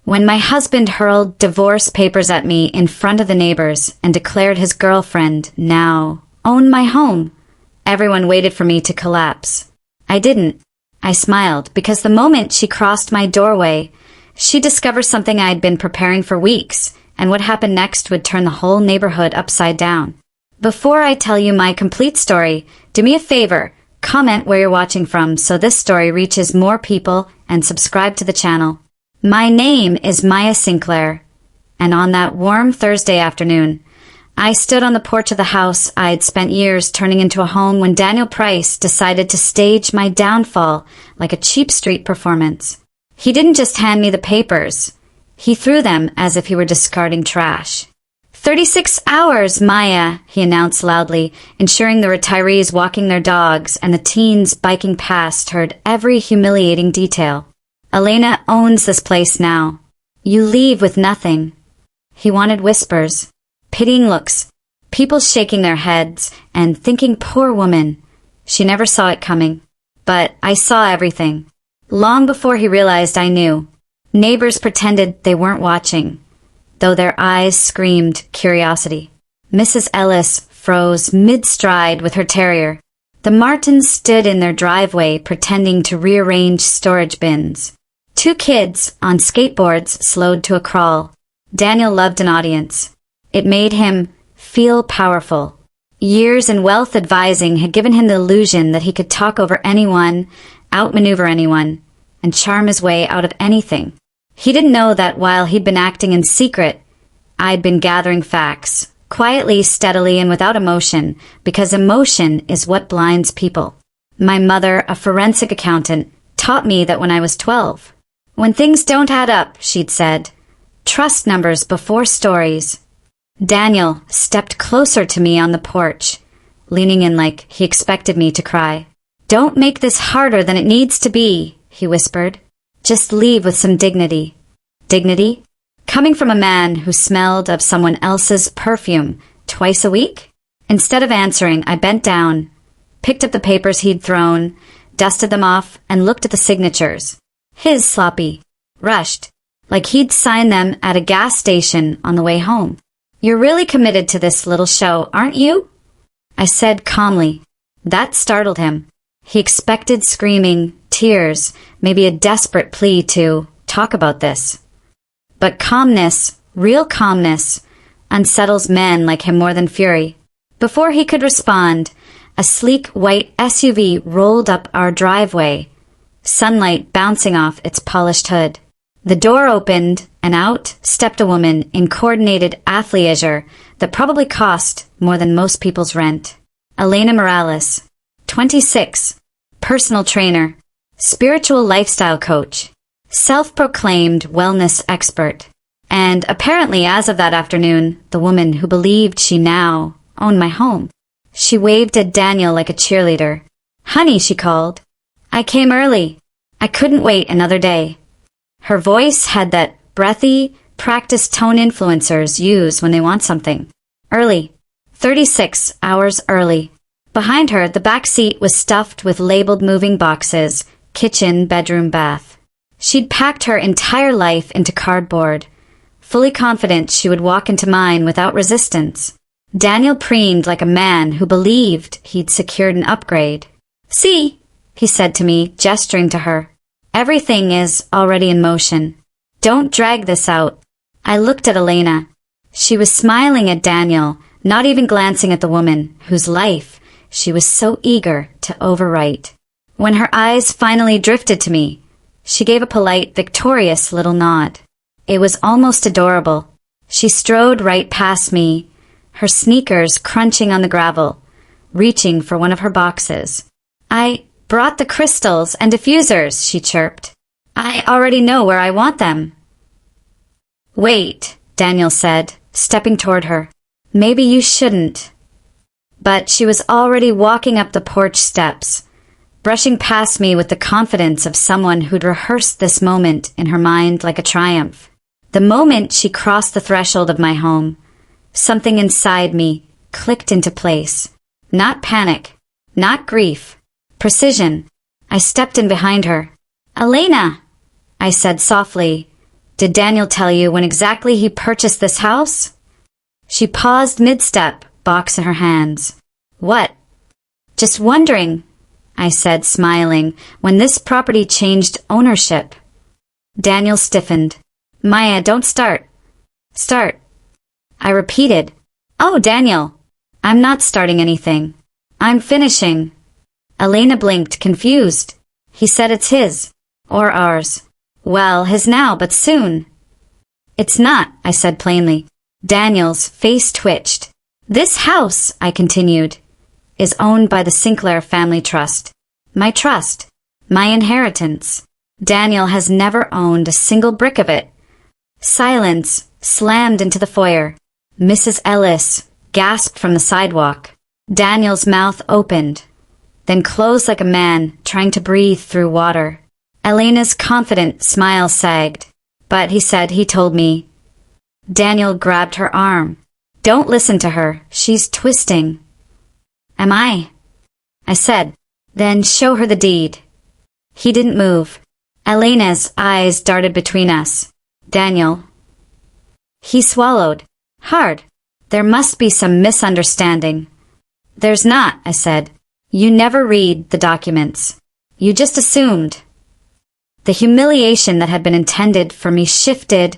When my husband hurled divorce papers at me in front of the neighbors and declared his girlfriend now owned my home, everyone waited for me to collapse. I didn't. I smiled because the moment she crossed my doorway, she discovered something I'd been preparing for weeks, and what happened next would turn the whole neighborhood upside down. Before I tell you my complete story, do me a favor, comment where you're watching from so this story reaches more people, and subscribe to the channel. My name is Maya Sinclair, and on that warm Thursday afternoon, I stood on the porch of the house I'd spent years turning into a home when Daniel Price decided to stage my downfall like a cheap street performance. He didn't just hand me the papers. He threw them as if he were discarding trash. 36 hours, Maya, he announced loudly, ensuring the retirees walking their dogs and the teens biking past heard every humiliating detail. Elena owns this place now. You leave with nothing. He wanted whispers, pitying looks, people shaking their heads and thinking, poor woman. She never saw it coming. But I saw everything. Long before he realized I knew. Neighbors pretended they weren't watching, though their eyes screamed curiosity. Mrs. Ellis froze mid-stride with her terrier. The Martins stood in their driveway pretending to rearrange storage bins. 2 kids on skateboards slowed to a crawl. Daniel loved an audience. It made him feel powerful. Years in wealth advising had given him the illusion that he could talk over anyone, outmaneuver anyone, and charm his way out of anything. He didn't know that while he'd been acting in secret, I'd been gathering facts, quietly, steadily, and without emotion, because emotion is what blinds people. My mother, a forensic accountant, taught me that when I was 12. When things don't add up, she'd said, trust numbers before stories. Daniel stepped closer to me on the porch, leaning in like he expected me to cry. Don't make this harder than it needs to be, he whispered. Just leave with some dignity. Dignity? Coming from a man who smelled of someone else's perfume twice a week? Instead of answering, I bent down, picked up the papers he'd thrown, dusted them off, and looked at the signatures. His sloppy, rushed, like he'd signed them at a gas station on the way home. You're really committed to this little show, aren't you? I said calmly. That startled him. He expected screaming, tears, maybe a desperate plea to talk about this. But calmness, real calmness, unsettles men like him more than fury. Before he could respond, a sleek white SUV rolled up our driveway, sunlight bouncing off its polished hood. The door opened, and out stepped a woman in coordinated athleisure that probably cost more than most people's rent. Elena Morales, 26, personal trainer, spiritual lifestyle coach, self-proclaimed wellness expert, and apparently as of that afternoon, the woman who believed she now owned my home. She waved at Daniel like a cheerleader. Honey, she called. I came early. I couldn't wait another day. Her voice had that breathy, practiced tone influencers use when they want something. Early. 36 hours early. Behind her, the back seat was stuffed with labeled moving boxes, kitchen, bedroom, bath. She'd packed her entire life into cardboard, fully confident she would walk into mine without resistance. Daniel preened like a man who believed he'd secured an upgrade. See, he said to me, gesturing to her. Everything is already in motion. Don't drag this out. I looked at Elena. She was smiling at Daniel, not even glancing at the woman whose life she was so eager to overwrite. When her eyes finally drifted to me, she gave a polite, victorious little nod. It was almost adorable. She strode right past me, her sneakers crunching on the gravel, reaching for one of her boxes. I brought the crystals and diffusers, she chirped. I already know where I want them. Wait, Daniel said, stepping toward her. Maybe you shouldn't. But she was already walking up the porch steps, brushing past me with the confidence of someone who'd rehearsed this moment in her mind like a triumph. The moment she crossed the threshold of my home, something inside me clicked into place. Not panic, not grief. Precision. I stepped in behind her. Elena, I said softly, Did Daniel tell you when exactly he purchased this house? She paused mid-step, box in her hands. What? Just wondering, I said, smiling, when this property changed ownership. Daniel stiffened. Maya, don't start. Start. I repeated. Oh, Daniel. I'm not starting anything. I'm finishing. Elena blinked, confused. He said it's his. Or ours. Well, his now, but soon. It's not, I said plainly. Daniel's face twitched. This house, I continued, is owned by the Sinclair Family Trust. My trust. My inheritance. Daniel has never owned a single brick of it. Silence slammed into the foyer. Mrs. Ellis gasped from the sidewalk. Daniel's mouth opened, then closed like a man trying to breathe through water. Elena's confident smile sagged. But he said he told me. Daniel grabbed her arm. Don't listen to her. She's twisting. Am I? I said. Then show her the deed. He didn't move. Elena's eyes darted between us. Daniel. He swallowed. Hard. There must be some misunderstanding. There's not, I said. You never read the documents. You just assumed. The humiliation that had been intended for me shifted,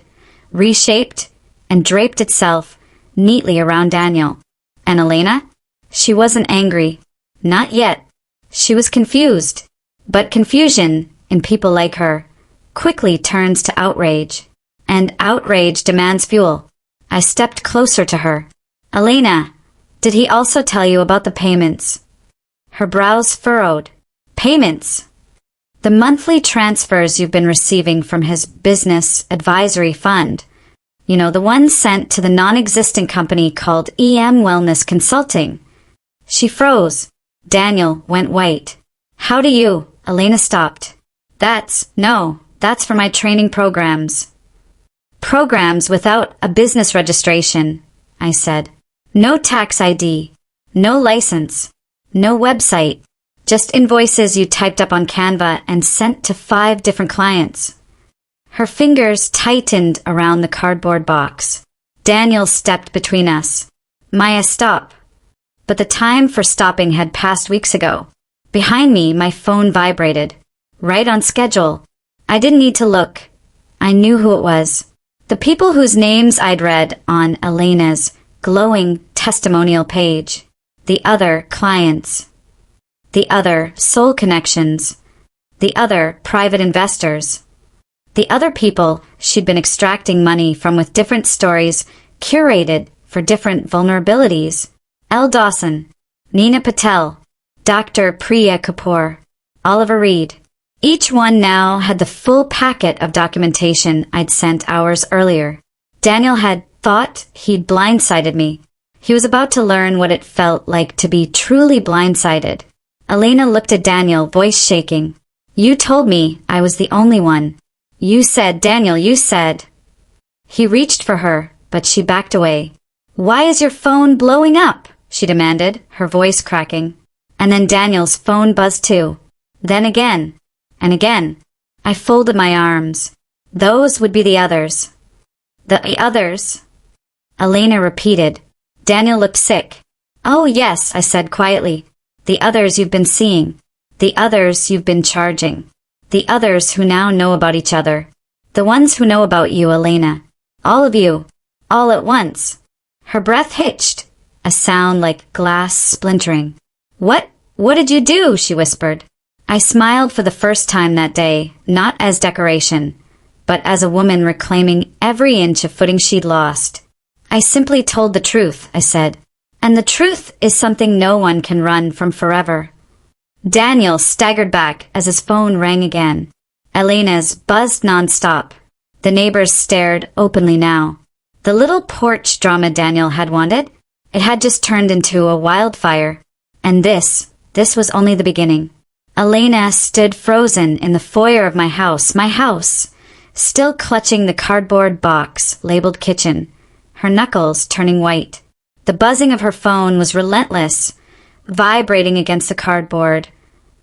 reshaped, and draped itself neatly around Daniel. And Elena? She wasn't angry. Not yet. She was confused. But confusion, in people like her, quickly turns to outrage. And outrage demands fuel. I stepped closer to her. Elena, did he also tell you about the payments? Her brows furrowed. Payments? The monthly transfers you've been receiving from his business advisory fund. You know, the ones sent to the non-existent company called EM Wellness Consulting. She froze. Daniel went white. How do you? Elena stopped. That's for my training programs. Programs without a business registration, I said. No tax ID. No license. No website. Just invoices you typed up on Canva and sent to 5 different clients. Her fingers tightened around the cardboard box. Daniel stepped between us. Maya, stop. But the time for stopping had passed weeks ago. Behind me, my phone vibrated. Right on schedule. I didn't need to look. I knew who it was. The people whose names I'd read on Elena's glowing testimonial page. The other clients. The other soul connections. The other private investors. The other people she'd been extracting money from with different stories curated for different vulnerabilities. Elle Dawson, Nina Patel, Dr. Priya Kapoor, Oliver Reed. Each one now had the full packet of documentation I'd sent hours earlier. Daniel had thought he'd blindsided me. He was about to learn what it felt like to be truly blindsided. Elena looked at Daniel, voice shaking. You told me I was the only one. You said, Daniel, you said. He reached for her, but she backed away. Why is your phone blowing up? She demanded, her voice cracking. And then Daniel's phone buzzed too. Then again. And again. I folded my arms. Those would be the others. The others? Elena repeated. Daniel looked sick. Oh yes, I said quietly. The others you've been seeing. The others you've been charging. The others who now know about each other. The ones who know about you, Elena. All of you. All at once. Her breath hitched. A sound like glass splintering. What did you do? She whispered. I smiled for the first time that day, not as decoration, but as a woman reclaiming every inch of footing she'd lost. I simply told the truth, I said. And the truth is something no one can run from forever. Daniel staggered back as his phone rang again. Elena's buzzed nonstop. The neighbors stared openly now. The little porch drama Daniel had wanted, it had just turned into a wildfire. And this was only the beginning. Elena stood frozen in the foyer of my house, still clutching the cardboard box labeled kitchen, her knuckles turning white. The buzzing of her phone was relentless, vibrating against the cardboard,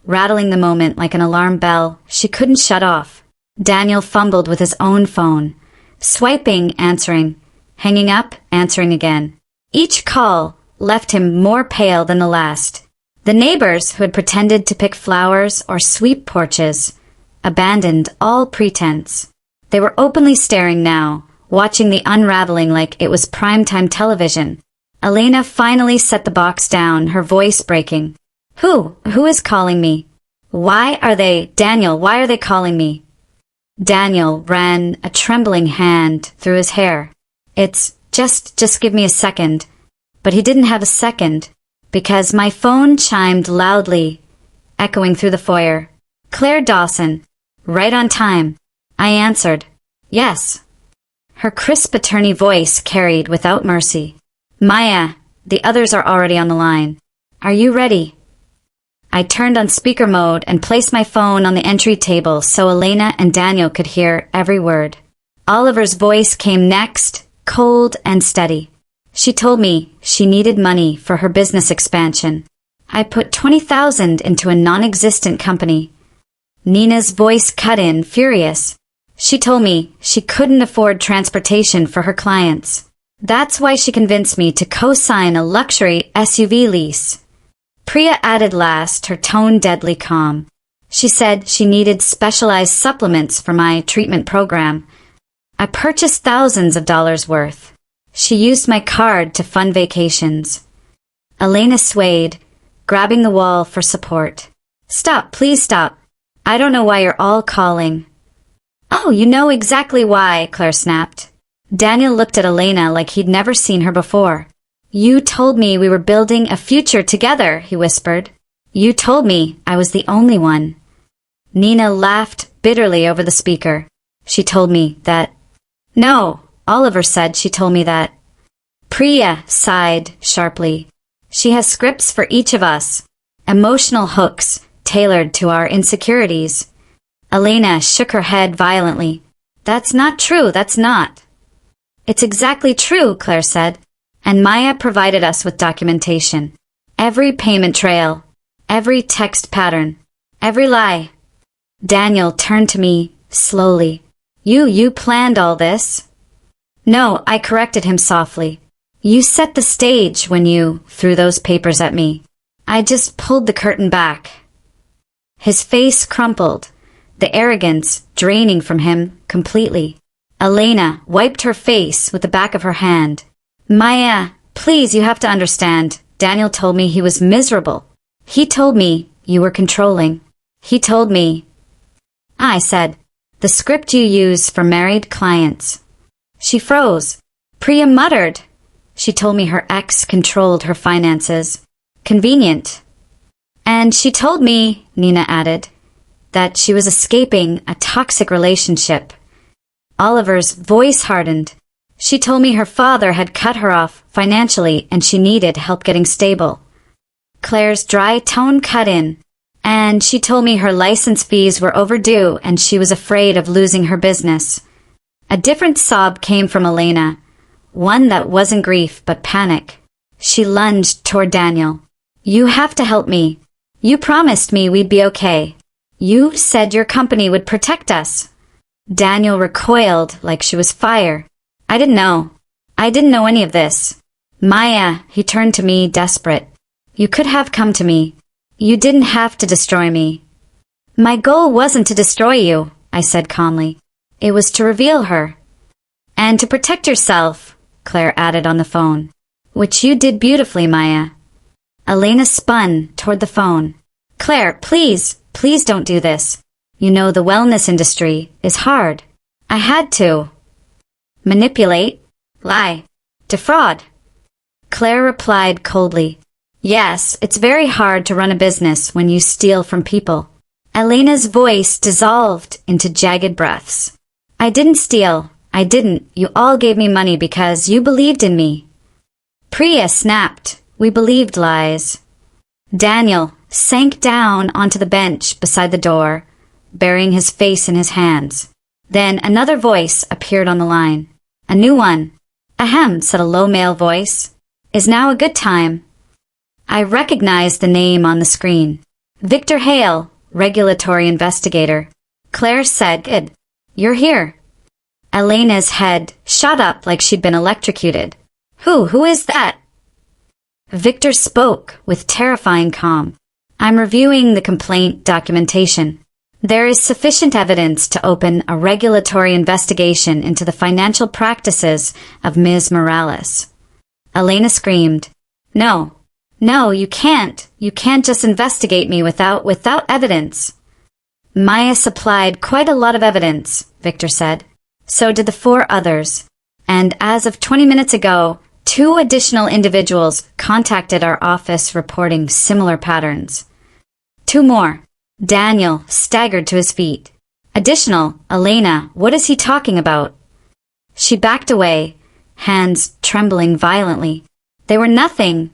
rattling the moment like an alarm bell she couldn't shut off. Daniel fumbled with his own phone, Swiping, answering. Hanging up, answering again. Each call left him more pale than the last. The neighbors who had pretended to pick flowers or sweep porches abandoned all pretense. They were openly staring now, watching the unraveling like it was primetime television. Elena finally set the box down, her voice breaking. Who is calling me? Daniel, why are they calling me? Daniel ran a trembling hand through his hair. It's just give me a second. But he didn't have a second, because my phone chimed loudly, echoing through the foyer. Claire Dawson, right on time. I answered. Yes. Her crisp attorney voice carried without mercy. Maya, the others are already on the line. Are you ready? I turned on speaker mode and placed my phone on the entry table so Elena and Daniel could hear every word. Oliver's voice came next, cold and steady. She told me she needed money for her business expansion. I put $20,000 into a non-existent company. Nina's voice cut in, furious. She told me she couldn't afford transportation for her clients. That's why she convinced me to co-sign a luxury SUV lease. Priya added last, her tone deadly calm. She said she needed specialized supplements for my treatment program. I purchased thousands of dollars worth. She used my card to fund vacations. Elena swayed, grabbing the wall for support. Stop, please stop. I don't know why you're all calling. Oh, you know exactly why, Claire snapped. Daniel looked at Elena like he'd never seen her before. You told me we were building a future together, he whispered. You told me I was the only one. Nina laughed bitterly over the speaker. She told me that. No, Oliver said she told me that. Priya sighed sharply. She has scripts for each of us. Emotional hooks tailored to our insecurities. Elena shook her head violently. That's not true, that's not. It's exactly true, Claire said. And Maya provided us with documentation. Every payment trail. Every text pattern. Every lie. Daniel turned to me, slowly. You planned all this? No, I corrected him softly. You set the stage when you threw those papers at me. I just pulled the curtain back. His face crumpled, the arrogance draining from him completely. Elena wiped her face with the back of her hand. Maya, please, you have to understand. Daniel told me he was miserable. He told me you were controlling. He told me. I said, the script you use for married clients. She froze. Priya muttered. She told me her ex controlled her finances. Convenient. And she told me, Nina added, that she was escaping a toxic relationship. Oliver's voice hardened. She told me her father had cut her off financially and she needed help getting stable. Claire's dry tone cut in. And she told me her license fees were overdue and she was afraid of losing her business. A different sob came from Elena, one that wasn't grief but panic. She lunged toward Daniel. You have to help me. You promised me we'd be okay. You said your company would protect us. Daniel recoiled like she was fire. I didn't know. I didn't know any of this. Maya, he turned to me, desperate. You could have come to me. You didn't have to destroy me. My goal wasn't to destroy you, I said calmly. It was to reveal her. And to protect yourself, Claire added on the phone. Which you did beautifully, Maya. Elena spun toward the phone. Claire, please don't do this. You know the wellness industry is hard. I had to. Manipulate, lie, defraud. Claire replied coldly. Yes, it's very hard to run a business when you steal from people. Elena's voice dissolved into jagged breaths. I didn't steal. I didn't. You all gave me money because you believed in me. Priya snapped. We believed lies. Daniel sank down onto the bench beside the door, burying his face in his hands. Then another voice appeared on the line. A new one. Ahem, said a low male voice. Is now a good time? I recognized the name on the screen. Victor Hale, regulatory investigator. Claire said, Good. You're here. Elena's head shot up like she'd been electrocuted. Who is that? Victor spoke with terrifying calm. I'm reviewing the complaint documentation. There is sufficient evidence to open a regulatory investigation into the financial practices of Ms. Morales. Elena screamed. No, you can't. You can't just investigate me without evidence. Maya supplied quite a lot of evidence, Victor said. So did the 4 others. And as of 20 minutes ago, 2 additional individuals contacted our office reporting similar patterns. 2 more. Daniel staggered to his feet. Additional, Elena, what is he talking about? She backed away, hands trembling violently. They were nothing.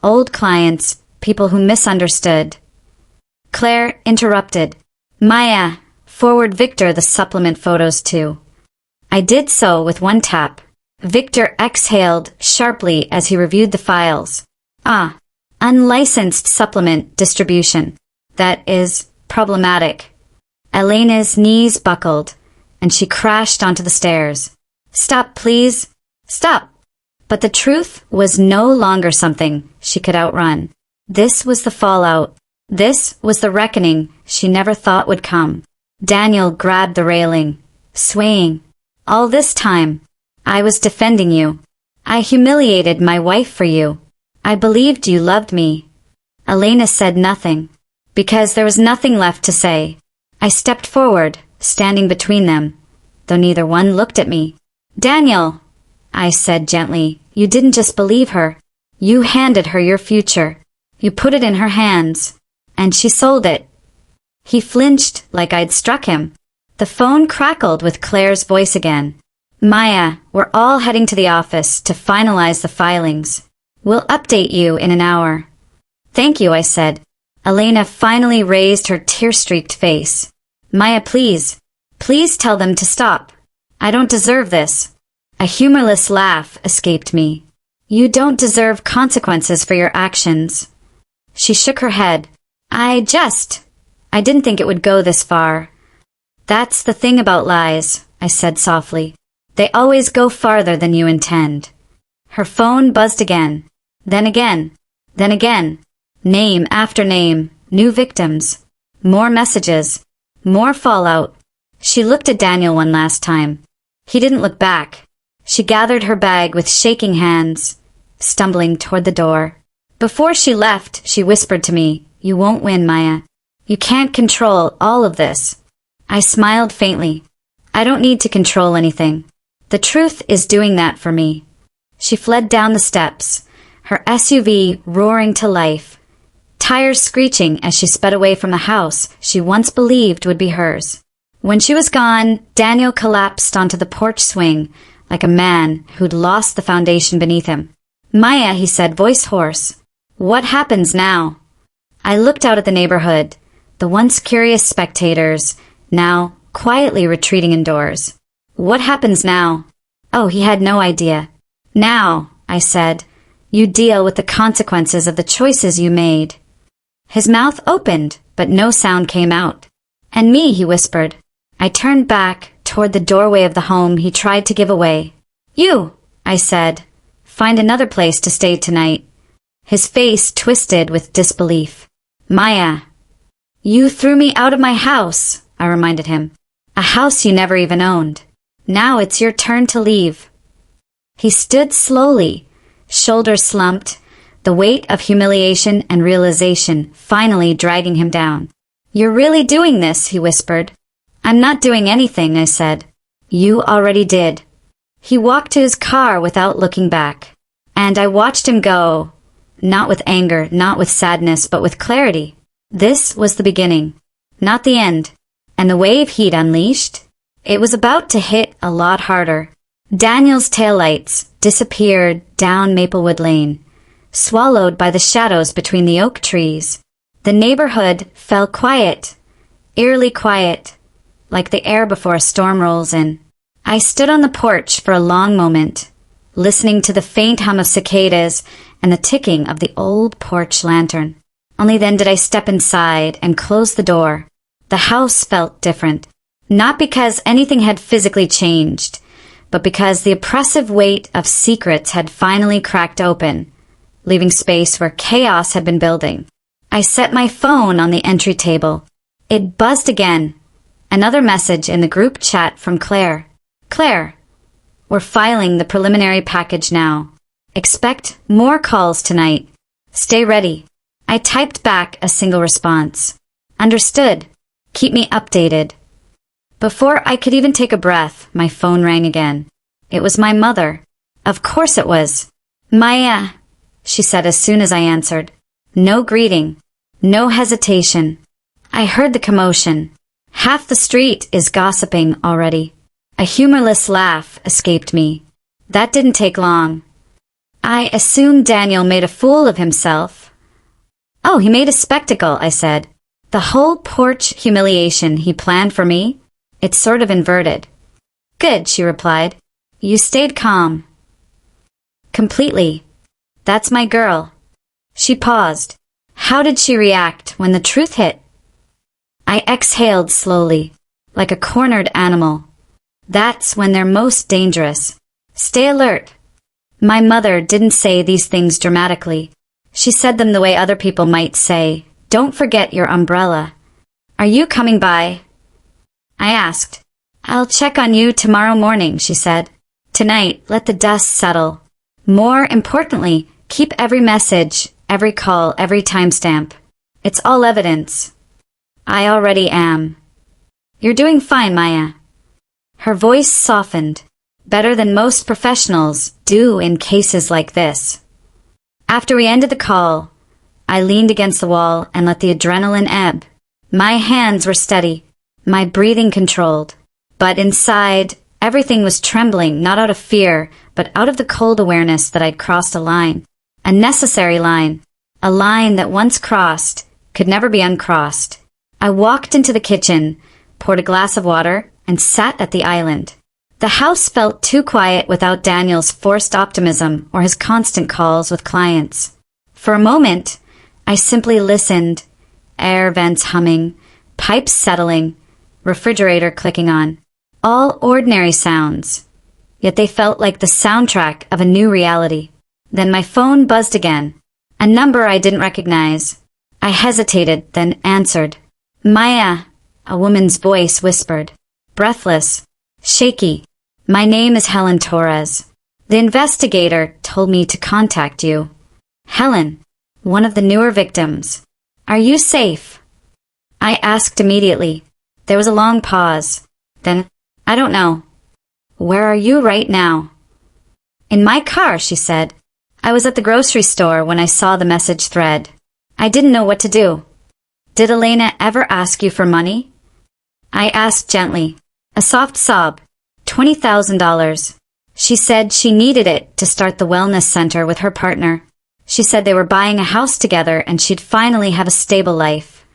Old clients, people who misunderstood. Claire interrupted. Maya, forward Victor the supplement photos too. I did so with 1 tap. Victor exhaled sharply as he reviewed the files. Unlicensed supplement distribution. That is problematic. Elena's knees buckled, and she crashed onto the stairs. Stop, please. Stop. But the truth was no longer something she could outrun. This was the fallout. This was the reckoning she never thought would come. Daniel grabbed the railing, swaying. All this time, I was defending you. I humiliated my wife for you. I believed you loved me. Elena said nothing, because there was nothing left to say. I stepped forward, standing between them, though neither one looked at me. Daniel, I said gently, you didn't just believe her. You handed her your future. You put it in her hands, and she sold it. He flinched like I'd struck him. The phone crackled with Claire's voice again. Maya, we're all heading to the office to finalize the filings. We'll update you in an hour. Thank you, I said. Elena finally raised her tear-streaked face. Maya, please tell them to stop. I don't deserve this. A humorless laugh escaped me. You don't deserve consequences for your actions. She shook her head. I didn't think it would go this far. That's the thing about lies, I said softly. They always go farther than you intend. Her phone buzzed again. Then again. Name after name, new victims, more messages, more fallout. She looked at Daniel one last time. He didn't look back. She gathered her bag with shaking hands, stumbling toward the door. Before she left, she whispered to me, You won't win, Maya. You can't control all of this. I smiled faintly. I don't need to control anything. The truth is doing that for me. She fled down the steps, her SUV roaring to life, tires screeching as she sped away from the house she once believed would be hers. When she was gone, Daniel collapsed onto the porch swing like a man who'd lost the foundation beneath him. Maya, he said, voice hoarse. What happens now? I looked out at the neighborhood, the once curious spectators, now quietly retreating indoors. What happens now? Oh, he had no idea. Now, I said, you deal with the consequences of the choices you made. His mouth opened, but no sound came out. And me, he whispered. I turned back toward the doorway of the home he tried to give away. You, I said, find another place to stay tonight. His face twisted with disbelief. Maya, you threw me out of my house, I reminded him. A house you never even owned. Now it's your turn to leave. He stood slowly, shoulders slumped, the weight of humiliation and realization finally dragging him down. You're really doing this, he whispered. I'm not doing anything, I said. You already did. He walked to his car without looking back, and I watched him go, not with anger, not with sadness, but with clarity. This was the beginning, not the end, and the wave he'd unleashed, it was about to hit a lot harder. Daniel's taillights disappeared down Maplewood Lane, swallowed by the shadows between the oak trees. The neighborhood fell quiet, eerily quiet, like the air before a storm rolls in. I stood on the porch for a long moment, listening to the faint hum of cicadas and the ticking of the old porch lantern. Only then did I step inside and close the door. The house felt different. Not because anything had physically changed, but because the oppressive weight of secrets had finally cracked open, leaving space where chaos had been building. I set my phone on the entry table. It buzzed again. Another message in the group chat from Claire. Claire, we're filing the preliminary package now. Expect more calls tonight. Stay ready. I typed back a single response. Understood. Keep me updated. Before I could even take a breath, my phone rang again. It was my mother. Of course it was. Maya, she said as soon as I answered. No greeting. No hesitation. I heard the commotion. Half the street is gossiping already. A humorless laugh escaped me. That didn't take long. I assumed Daniel made a fool of himself. Oh, he made a spectacle, I said. The whole porch humiliation he planned for me? It's sort of inverted. Good, she replied. You stayed calm. Completely. That's my girl. She paused. How did she react when the truth hit? I exhaled slowly, like a cornered animal. That's when they're most dangerous. Stay alert. My mother didn't say these things dramatically. She said them the way other people might say, "Don't forget your umbrella." Are you coming by? I asked. I'll check on you tomorrow morning, she said. Tonight, let the dust settle. More importantly, keep every message, every call, every timestamp. It's all evidence. I already am. You're doing fine, Maya. Her voice softened, better than most professionals do in cases like this. After we ended the call, I leaned against the wall and let the adrenaline ebb. My hands were steady, my breathing controlled, but inside, everything was trembling, not out of fear, but out of the cold awareness that I'd crossed a line. A necessary line. A line that once crossed could never be uncrossed. I walked into the kitchen, poured a glass of water, and sat at the island. The house felt too quiet without Daniel's forced optimism or his constant calls with clients. For a moment, I simply listened. Air vents humming, pipes settling, refrigerator clicking on. All ordinary sounds. Yet they felt like the soundtrack of a new reality. Then my phone buzzed again. A number I didn't recognize. I hesitated, then answered. Maya, a woman's voice whispered. Breathless, shaky. My name is Helen Torres. The investigator told me to contact you. Helen, one of the newer victims. Are you safe? I asked immediately. There was a long pause. Then, I don't know. Where are you right now? In my car, she said. I was at the grocery store when I saw the message thread. I didn't know what to do. Did Elena ever ask you for money? I asked gently. A soft sob. $20,000. She said she needed it to start the wellness center with her partner. She said they were buying a house together and she'd finally have a stable life.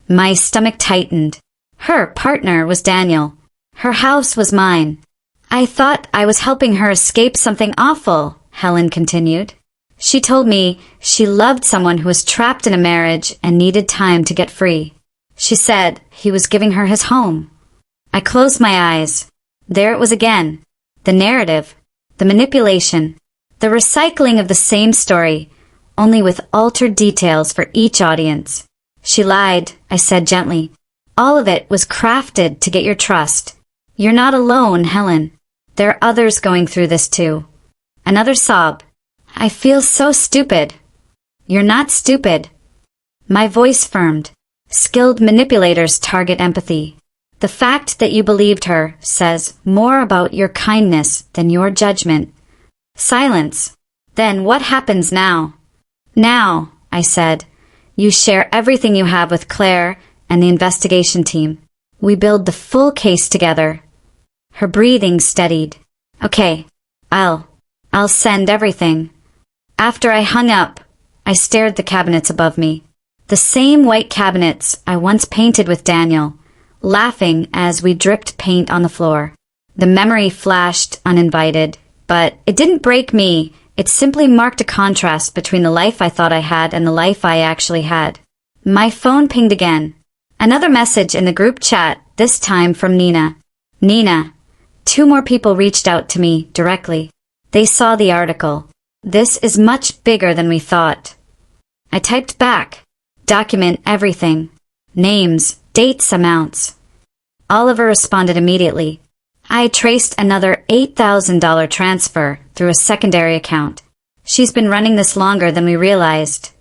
My stomach tightened. Her partner was Daniel. Her house was mine. I thought I was helping her escape something awful, Helen continued. She told me she loved someone who was trapped in a marriage and needed time to get free. She said he was giving her his home. I closed my eyes. There it was again. The narrative, the manipulation, the recycling of the same story, only with altered details for each audience. She lied, I said gently. All of it was crafted to get your trust. You're not alone, Helen. There are others going through this too. Another sob. I feel so stupid. You're not stupid. My voice firmed. Skilled manipulators target empathy. The fact that you believed her says more about your kindness than your judgment. Silence. Then what happens now? Now, I said, you share everything you have with Claire and the investigation team. We build the full case together. Her breathing steadied. Okay, I'll send everything. After I hung up, I stared at the cabinets above me. The same white cabinets I once painted with Daniel, laughing as we dripped paint on the floor. The memory flashed uninvited, but it didn't break me. It simply marked a contrast between the life I thought I had and the life I actually had. My phone pinged again. Another message in the group chat, this time from Nina. Nina. 2 more people reached out to me directly. They saw the article. This is much bigger than we thought. I typed back. Document everything. Names, dates, amounts. Oliver responded immediately. I traced another $8,000 transfer through a secondary account. She's been running this longer than we realized.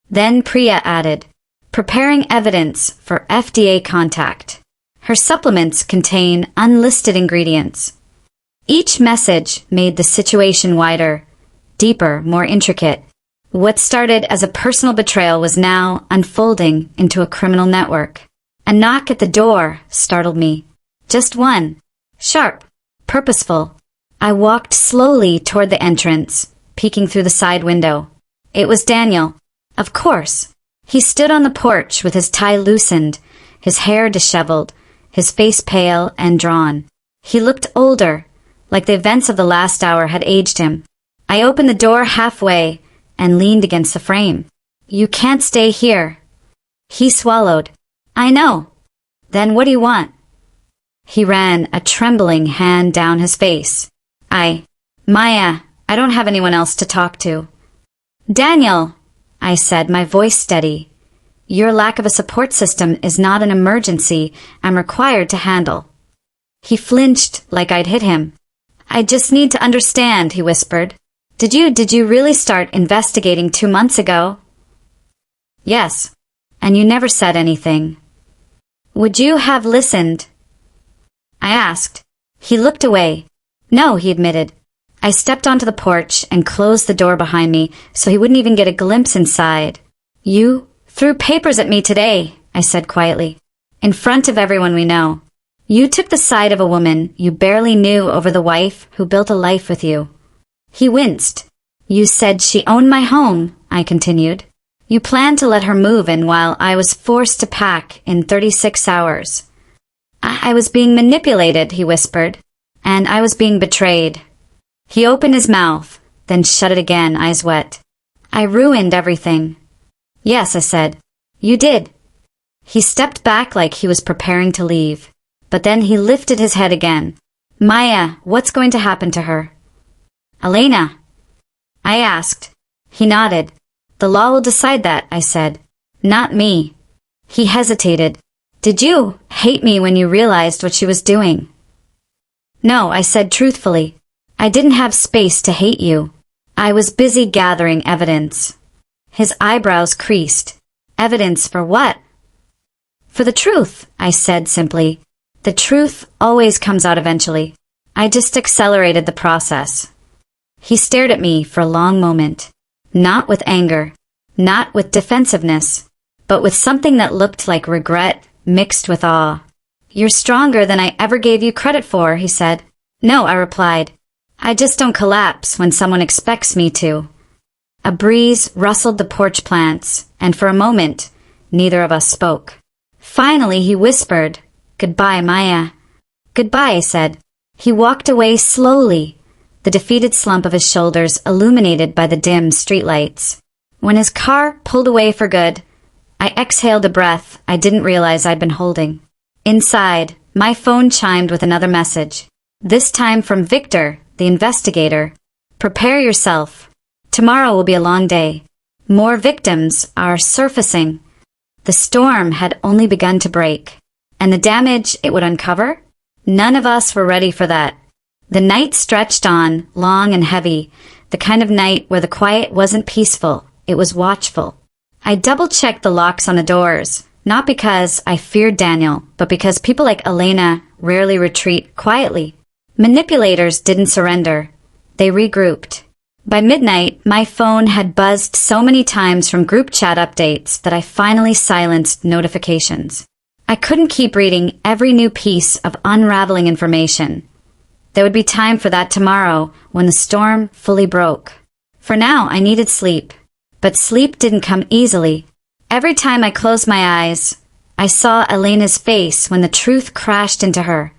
Then Priya added, preparing evidence for FDA contact. Her supplements contain unlisted ingredients. Each message made the situation wider, deeper, more intricate. What started as a personal betrayal was now unfolding into a criminal network. A knock at the door startled me. Just one. Sharp. Purposeful. I walked slowly toward the entrance, peeking through the side window. It was Daniel. Of course. He stood on the porch with his tie loosened, his hair disheveled, his face pale and drawn. He looked older, like the events of the last hour had aged him. I opened the door halfway and leaned against the frame. You can't stay here. He swallowed. I know. Then what do you want? He ran a trembling hand down his face. Maya, I don't have anyone else to talk to. Daniel, I said, my voice steady. Your lack of a support system is not an emergency I'm required to handle. He flinched like I'd hit him. I just need to understand, he whispered. Did you really start investigating 2 months ago? Yes. And you never said anything. Would you have listened? I asked. He looked away. No, he admitted. I stepped onto the porch and closed the door behind me so he wouldn't even get a glimpse inside. You threw papers at me today, I said quietly, in front of everyone we know. You took the side of a woman you barely knew over the wife who built a life with you. He winced. You said she owned my home, I continued. You planned to let her move in while I was forced to pack in 36 hours. I was being manipulated, he whispered, and I was being betrayed. He opened his mouth, then shut it again, eyes wet. I ruined everything. Yes, I said. You did. He stepped back like he was preparing to leave, but then he lifted his head again. Maya, what's going to happen to her? Elena, I asked. He nodded. The law will decide that, I said. Not me. He hesitated. Did you hate me when you realized what she was doing? No, I said truthfully. I didn't have space to hate you. I was busy gathering evidence. His eyebrows creased. Evidence for what? For the truth, I said simply. The truth always comes out eventually. I just accelerated the process. He stared at me for a long moment. Not with anger, not with defensiveness, but with something that looked like regret mixed with awe. You're stronger than I ever gave you credit for, he said. No, I replied. I just don't collapse when someone expects me to. A breeze rustled the porch plants, and for a moment, neither of us spoke. Finally, he whispered, Goodbye, Maya. Goodbye, I said. He walked away slowly, the defeated slump of his shoulders illuminated by the dim streetlights. When his car pulled away for good, I exhaled a breath I didn't realize I'd been holding. Inside, my phone chimed with another message, this time from Victor, the investigator. Prepare yourself. Tomorrow will be a long day. More victims are surfacing. The storm had only begun to break, and the damage it would uncover? None of us were ready for that. The night stretched on, long and heavy, the kind of night where the quiet wasn't peaceful, it was watchful. I double-checked the locks on the doors, not because I feared Daniel, but because people like Elena rarely retreat quietly. Manipulators didn't surrender. They regrouped. By midnight, my phone had buzzed so many times from group chat updates that I finally silenced notifications. I couldn't keep reading every new piece of unraveling information. There would be time for that tomorrow when the storm fully broke. For now, I needed sleep. But sleep didn't come easily. Every time I closed my eyes, I saw Elena's face when the truth crashed into her.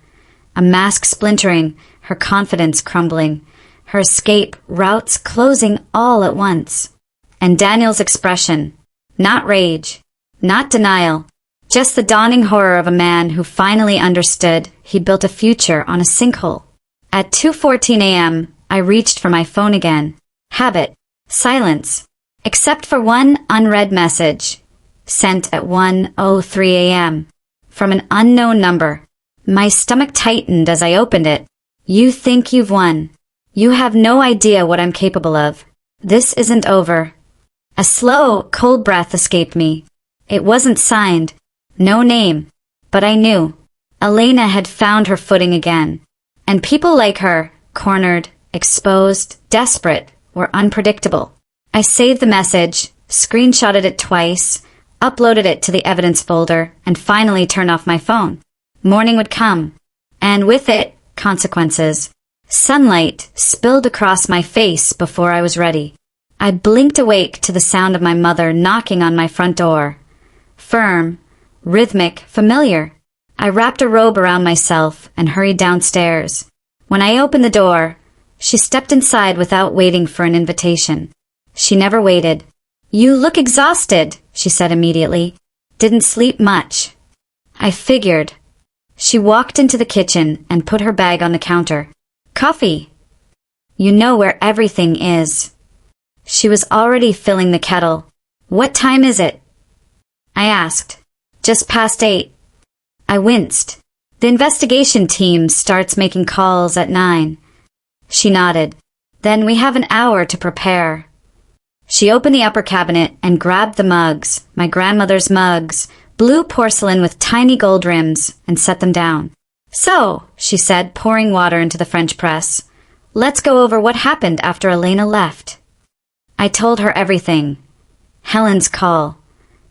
A mask splintering, her confidence crumbling, her escape routes closing all at once. And Daniel's expression, not rage, not denial, Just the dawning horror of a man who finally understood he'd built a future on a sinkhole. At 2:14 a.m., I reached for my phone again. Habit. Silence. Except for one unread message, sent at 1:03 a.m. from an unknown number. My stomach tightened as I opened it. You think you've won. You have no idea what I'm capable of. This isn't over. A slow, cold breath escaped me. It wasn't signed. No name. But I knew. Elena had found her footing again. And people like her, cornered, exposed, desperate, were unpredictable. I saved the message, screenshotted it twice, uploaded it to the evidence folder, and finally turned off my phone. Morning would come. And with it, consequences. Sunlight spilled across my face before I was ready. I blinked awake to the sound of my mother knocking on my front door. Firm, rhythmic, familiar. I wrapped a robe around myself and hurried downstairs. When I opened the door, she stepped inside without waiting for an invitation. She never waited. You look exhausted, she said immediately. Didn't sleep much. I figured. She walked into the kitchen and put her bag on the counter. Coffee. You know where everything is. She was already filling the kettle. What time is it? I asked. Just past 8. I winced. The investigation team starts making calls at 9. She nodded. Then we have an hour to prepare. She opened the upper cabinet and grabbed the mugs, my grandmother's mugs, blue porcelain with tiny gold rims, and set them down. So, she said, pouring water into the French press, let's go over what happened after Elena left. I told her everything. Helen's call,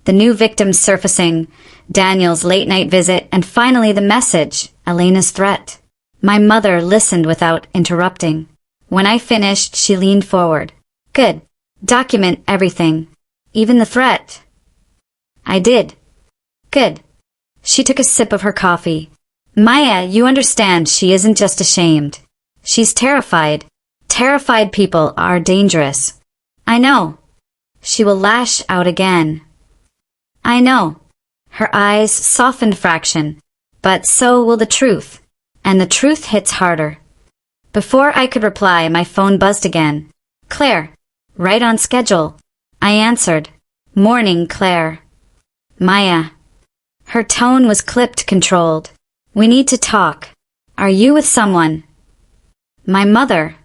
the new victims surfacing, Daniel's late-night visit, and finally the message, Elena's threat. My mother listened without interrupting. When I finished, she leaned forward. Good. Document everything. Even the threat. I did. Good. She took a sip of her coffee. Maya, you understand she isn't just ashamed. She's terrified. Terrified people are dangerous. I know. She will lash out again. I know. Her eyes softened fraction. But so will the truth. And the truth hits harder. Before I could reply, my phone buzzed again. Claire. Right on schedule. I answered. Morning, Claire. Maya. Her tone was clipped, controlled. We need to talk. Are you with someone? My mother.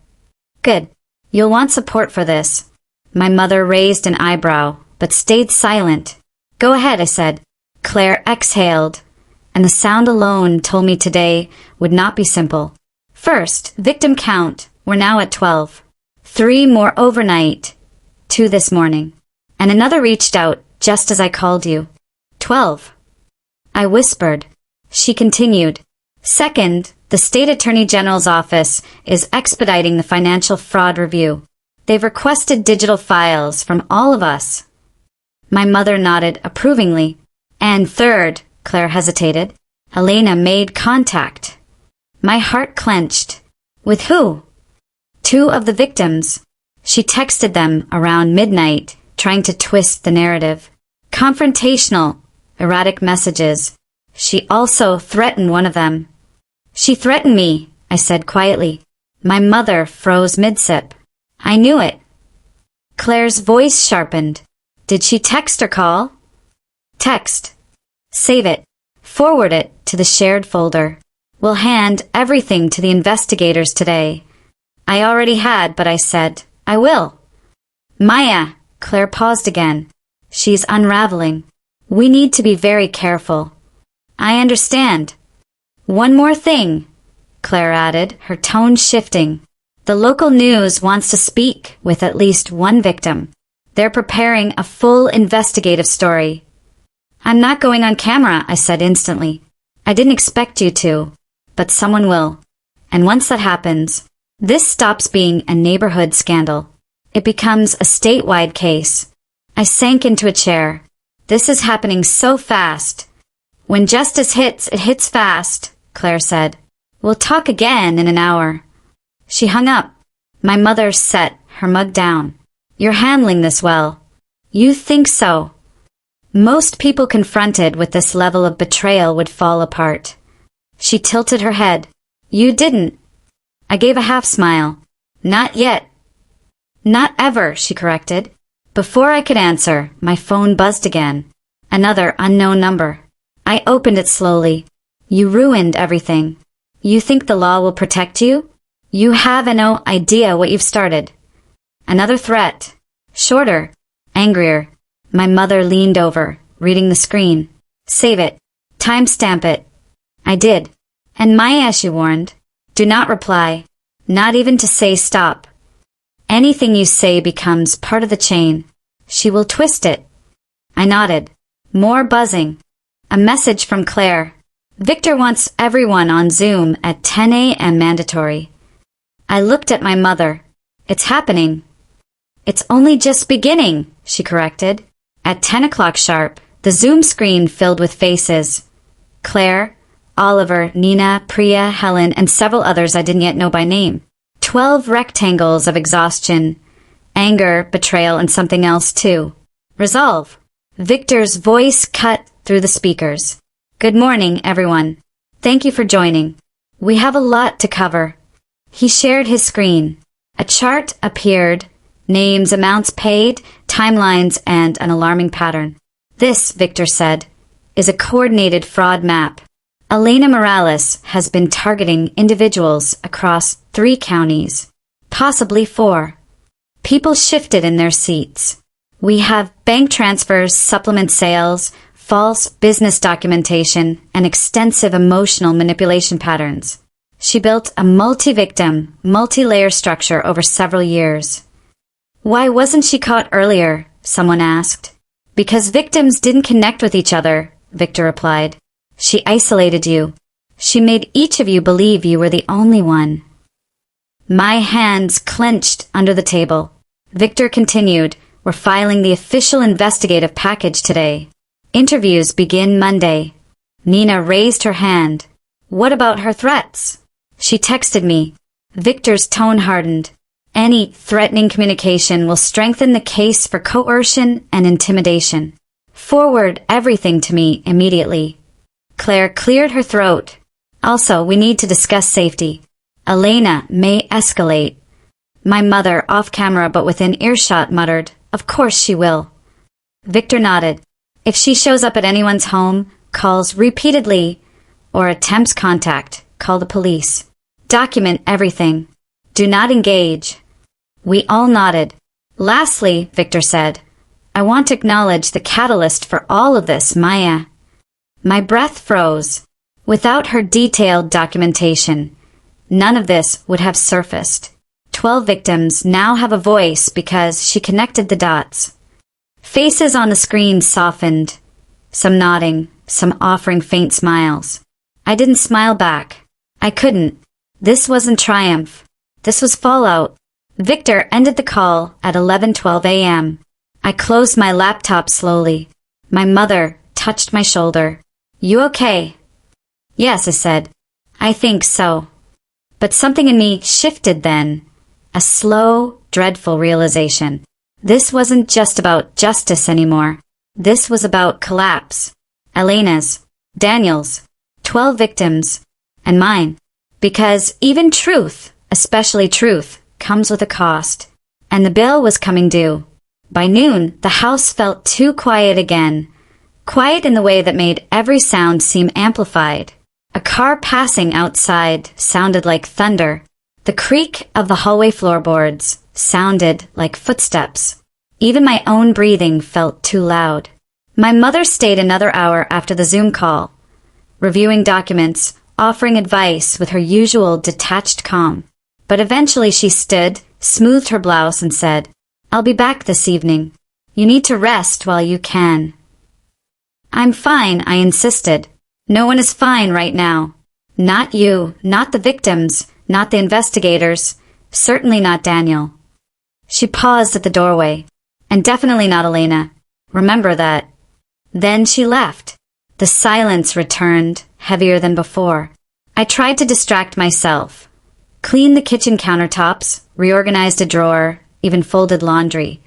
Good. You'll want support for this. My mother raised an eyebrow, but stayed silent. Go ahead, I said. Claire exhaled, and the sound alone told me today would not be simple. First, victim count. We're now at 12. 3 more overnight. 2 this morning. And another reached out just as I called you. 12. I whispered. She continued. Second, the State Attorney General's office is expediting the financial fraud review. They've requested digital files from all of us. My mother nodded approvingly. And third, Claire hesitated, Elena made contact. My heart clenched. With who? 2 of the victims. She texted them around midnight, trying to twist the narrative. Confrontational, erratic messages. She also threatened one of them. She threatened me, I said quietly. My mother froze mid-sip. I knew it. Claire's voice sharpened. Did she text or call? Text. Save it. Forward it to the shared folder. We'll hand everything to the investigators today. I already had, but I said, I will. Maya, Claire paused again. She's unraveling. We need to be very careful. I understand. One more thing, Claire added, her tone shifting. The local news wants to speak with at least one victim. They're preparing a full investigative story. I'm not going on camera, I said instantly. I didn't expect you to, but someone will. And once that happens, this stops being a neighborhood scandal. It becomes a statewide case. I sank into a chair. This is happening so fast. When justice hits, it hits fast, Claire said. We'll talk again in an hour. She hung up. My mother set her mug down. You're handling this well. You think so? Most people confronted with this level of betrayal would fall apart. She tilted her head. You didn't. I gave a half smile. Not yet. Not ever, she corrected. Before I could answer, my phone buzzed again. Another unknown number. I opened it slowly. You ruined everything. You think the law will protect you? You have no idea what you've started. Another threat. Shorter. Angrier. My mother leaned over, reading the screen. Save it. Timestamp it. I did. And Maya, she warned. Do not reply. Not even to say stop. Anything you say becomes part of the chain. She will twist it. I nodded. More buzzing. A message from Claire. Victor wants everyone on Zoom at 10 a.m. mandatory. I looked at my mother. It's happening. It's only just beginning, she corrected. At 10 o'clock sharp, the Zoom screen filled with faces. Claire, Oliver, Nina, Priya, Helen, and several others I didn't yet know by name. 12 rectangles of exhaustion, anger, betrayal, and something else too. Resolve. Victor's voice cut through the speakers. Good morning, everyone. Thank you for joining. We have a lot to cover. He shared his screen. A chart appeared, names, amounts paid, timelines, and an alarming pattern. This, Victor said, is a coordinated fraud map. Elena Morales has been targeting individuals across 3 counties, possibly 4. People shifted in their seats. We have bank transfers, supplement sales, false business documentation, and extensive emotional manipulation patterns. She built a multi-victim, multi-layer structure over several years. Why wasn't she caught earlier? Someone asked. Because victims didn't connect with each other, Victor replied. She isolated you. She made each of you believe you were the only one. My hands clenched under the table. Victor continued, We're filing the official investigative package today. Interviews begin Monday. Nina raised her hand. What about her threats? She texted me. Victor's tone hardened. Any threatening communication will strengthen the case for coercion and intimidation. Forward everything to me immediately. Claire cleared her throat. Also, we need to discuss safety. Elena may escalate. My mother, off camera but within earshot, muttered, Of course she will. Victor nodded. If she shows up at anyone's home, calls repeatedly, or attempts contact, call the police. Document everything. Do not engage. We all nodded. Lastly, Victor said, I want to acknowledge the catalyst for all of this, Maya. My breath froze. Without her detailed documentation, none of this would have surfaced. 12 victims now have a voice because she connected the dots. Faces on the screen softened, some nodding, some offering faint smiles. I didn't smile back. I couldn't. This wasn't triumph. This was fallout. Victor ended the call at 11:12 a.m. I closed my laptop slowly. My mother touched my shoulder. You okay? Yes, I said. I think so. But something in me shifted then. A slow, dreadful realization. This wasn't just about justice anymore. This was about collapse. Elena's, Daniel's, 12 victims, and mine. Because even truth, especially truth, comes with a cost. And the bill was coming due. By noon, the house felt too quiet again. Quiet in the way that made every sound seem amplified. A car passing outside sounded like thunder. The creak of the hallway floorboards sounded like footsteps. Even my own breathing felt too loud. My mother stayed another hour after the Zoom call, reviewing documents, offering advice with her usual detached calm. But eventually she stood, smoothed her blouse, and said, I'll be back this evening. You need to rest while you can. I'm fine, I insisted. No one is fine right now. Not you, not the victims, not the investigators, certainly not Daniel. She paused at the doorway. And definitely not Elena. Remember that. Then she left. The silence returned, heavier than before. I tried to distract myself. Cleaned the kitchen countertops, reorganized a drawer, even folded laundry.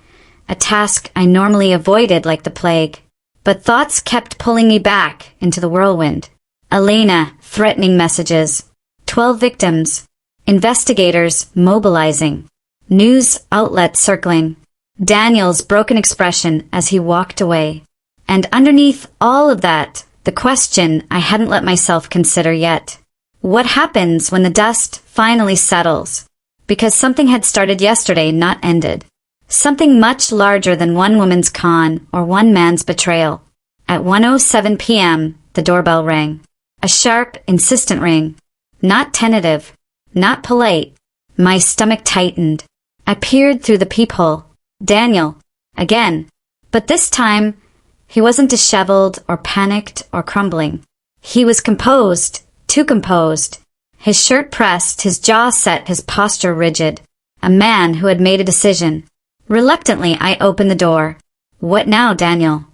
A task I normally avoided like the plague. but thoughts kept pulling me back into the whirlwind. Elena, threatening messages. 12 victims. Investigators mobilizing. News outlets circling. Daniel's broken expression as he walked away. And underneath all of that, the question I hadn't let myself consider yet. What happens when the dust finally settles? Because something had started yesterday, not ended. Something much larger than one woman's con or one man's betrayal. At 1:07 p.m., the doorbell rang. A sharp, insistent ring. Not tentative. Not polite. My stomach tightened. I peered through the peephole. Daniel. Again. But this time, he wasn't disheveled or panicked or crumbling. He was composed, too composed. His shirt pressed, his jaw set, his posture rigid. A man who had made a decision. Reluctantly, I opened the door. What now, Daniel?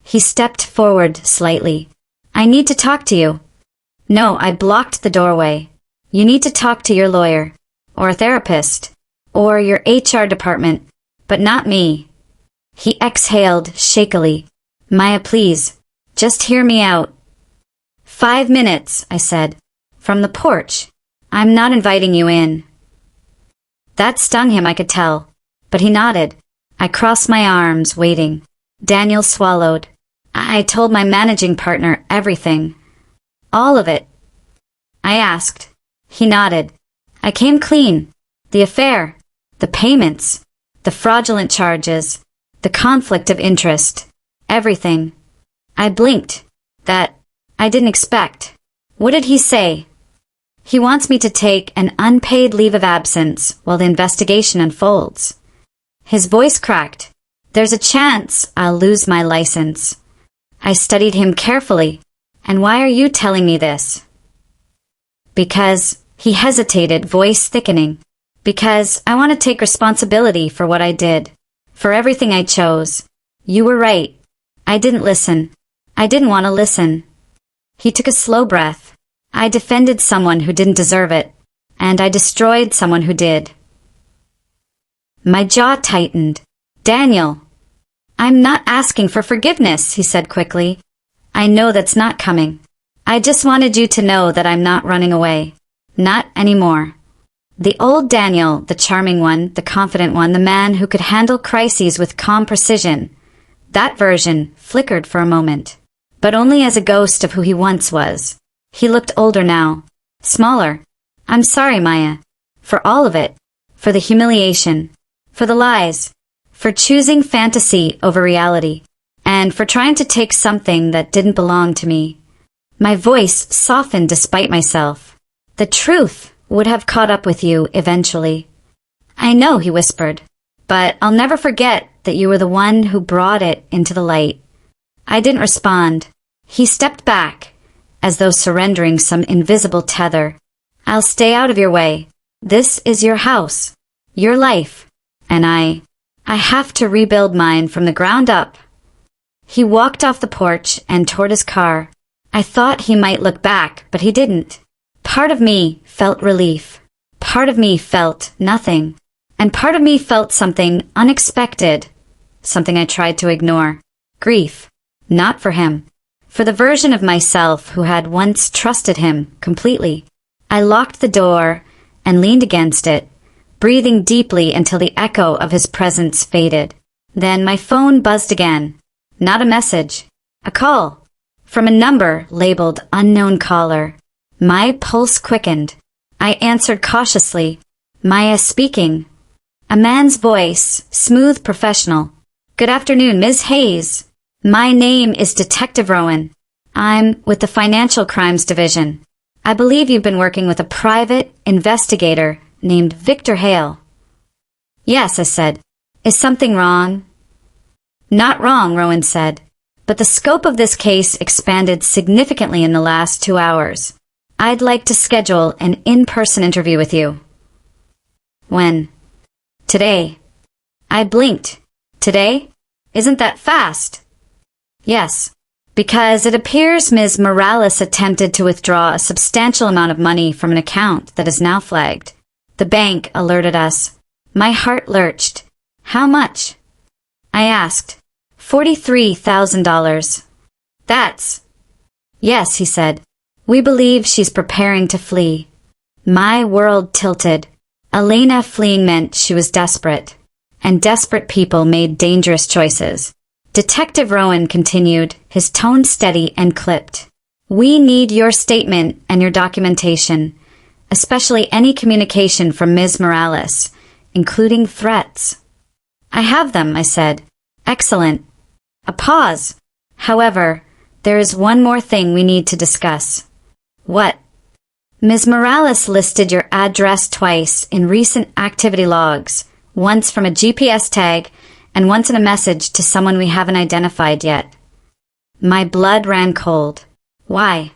He stepped forward slightly. I need to talk to you. No, I blocked the doorway. You need to talk to your lawyer. Or a therapist. Or your HR department. But not me. He exhaled shakily. Maya, please. Just hear me out. 5 minutes, I said. From the porch. I'm not inviting you in. That stung him, I could tell. But he nodded. I crossed my arms, waiting. Daniel swallowed. I told my managing partner everything. All of it. I asked. He nodded. I came clean. The affair. The payments. The fraudulent charges. The conflict of interest. Everything. I blinked. That I didn't expect. What did he say? He wants me to take an unpaid leave of absence while the investigation unfolds. His voice cracked. There's a chance I'll lose my license. I studied him carefully. And why are you telling me this? Because, he hesitated, voice thickening. Because I want to take responsibility for what I did. For everything I chose. You were right. I didn't listen. I didn't want to listen. He took a slow breath. I defended someone who didn't deserve it. And I destroyed someone who did. My jaw tightened. Daniel. I'm not asking for forgiveness, he said quickly. I know that's not coming. I just wanted you to know that I'm not running away. Not anymore. The old Daniel, the charming one, the confident one, the man who could handle crises with calm precision. That version flickered for a moment. But only as a ghost of who he once was. He looked older now. Smaller. I'm sorry, Maya. For all of it. For the humiliation. For the lies. For choosing fantasy over reality. And for trying to take something that didn't belong to me. My voice softened despite myself. The truth would have caught up with you eventually. I know, he whispered. But I'll never forget that you were the one who brought it into the light. I didn't respond. He stepped back, as though surrendering some invisible tether. I'll stay out of your way. This is your house. Your life. And I have to rebuild mine from the ground up. He walked off the porch and toward his car. I thought he might look back, but he didn't. Part of me felt relief. Part of me felt nothing. And part of me felt something unexpected. Something I tried to ignore. Grief. Not for him. For the version of myself who had once trusted him completely. I locked the door and leaned against it, breathing deeply until the echo of his presence faded. Then my phone buzzed again. Not a message. A call. From a number labeled unknown caller. My pulse quickened. I answered cautiously. Maya speaking. A man's voice, smooth, professional. Good afternoon, Ms. Hayes. My name is Detective Rowan. I'm with the Financial Crimes Division. I believe you've been working with a private investigator named Victor Hale. Yes, I said. Is something wrong? Not wrong, Rowan said. But the scope of this case expanded significantly in the last 2 hours. I'd like to schedule an in-person interview with you. When? Today. I blinked. Today? Isn't that fast? Yes. Because it appears Ms. Morales attempted to withdraw a substantial amount of money from an account that is now flagged. The bank alerted us. My heart lurched. How much? I asked. $43,000. That's... Yes, he said. We believe she's preparing to flee. My world tilted. Elena fleeing meant she was desperate. And desperate people made dangerous choices. Detective Rowan continued, his tone steady and clipped. We need your statement and your documentation, especially any communication from Ms. Morales, including threats. I have them, I said. Excellent. A pause. However, there is one more thing we need to discuss. What? Ms. Morales listed your address twice in recent activity logs, once from a GPS tag and once in a message to someone we haven't identified yet. My blood ran cold. Why?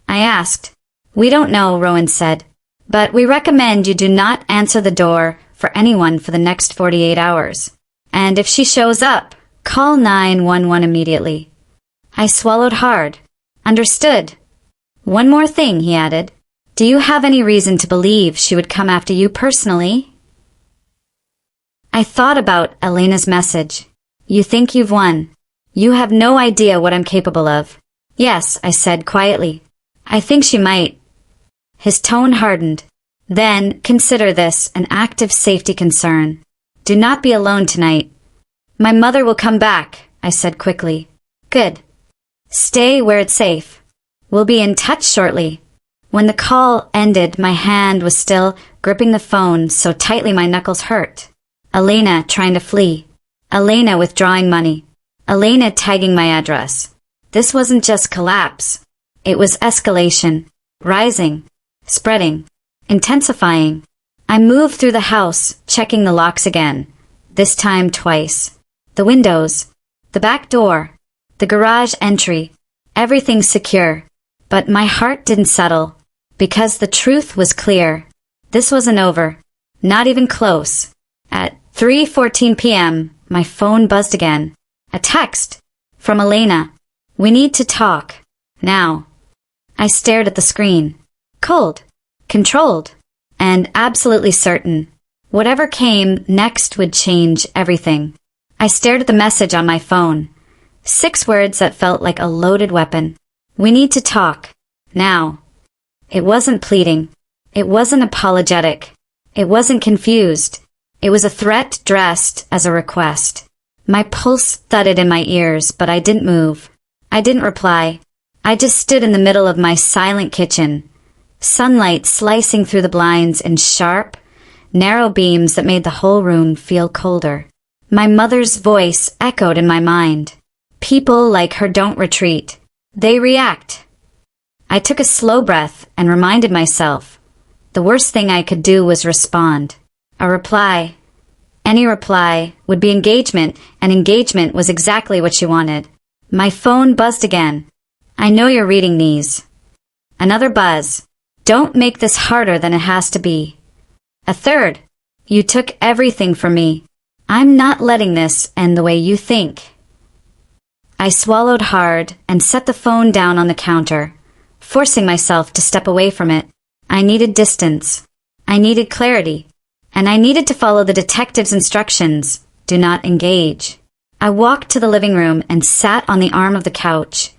I asked. We don't know, Rowan said, but we recommend you do not answer the door for anyone for the next 48 hours. And if she shows up, call 911 immediately. I swallowed hard. Understood. One more thing, he added. Do you have any reason to believe she would come after you personally? I thought about Elena's message. You think you've won. You have no idea what I'm capable of. Yes, I said quietly. I think she might. His tone hardened. Then, consider this an active safety concern. Do not be alone tonight. My mother will come back, I said quickly. Good. Stay where it's safe. We'll be in touch shortly. When the call ended, my hand was still gripping the phone so tightly my knuckles hurt. Elena trying to flee. Elena withdrawing money. Elena tagging my address. This wasn't just collapse. It was escalation. Rising. Spreading. Intensifying. I moved through the house, checking the locks again. This time twice. The windows. The back door. The garage entry. Everything secure. But my heart didn't settle. Because the truth was clear. This wasn't over. Not even close. At 3:14 p.m., my phone buzzed again. A text. From Elena. We need to talk. Now. I stared at the screen. Cold. Controlled. And absolutely certain. Whatever came next would change everything. I stared at the message on my phone. 6 words that felt like a loaded weapon. We need to talk. Now. It wasn't pleading. It wasn't apologetic. It wasn't confused. It was a threat dressed as a request. My pulse thudded in my ears, but I didn't move. I didn't reply. I just stood in the middle of my silent kitchen. Sunlight slicing through the blinds in sharp, narrow beams that made the whole room feel colder. My mother's voice echoed in my mind. People like her don't retreat. They react. I took a slow breath and reminded myself. The worst thing I could do was respond. A reply. Any reply would be engagement, and engagement was exactly what she wanted. My phone buzzed again. I know you're reading these. Another buzz. Don't make this harder than it has to be. A third. You took everything from me. I'm not letting this end the way you think. I swallowed hard and set the phone down on the counter, forcing myself to step away from it. I needed distance. I needed clarity. And I needed to follow the detective's instructions. Do not engage. I walked to the living room and sat on the arm of the couch,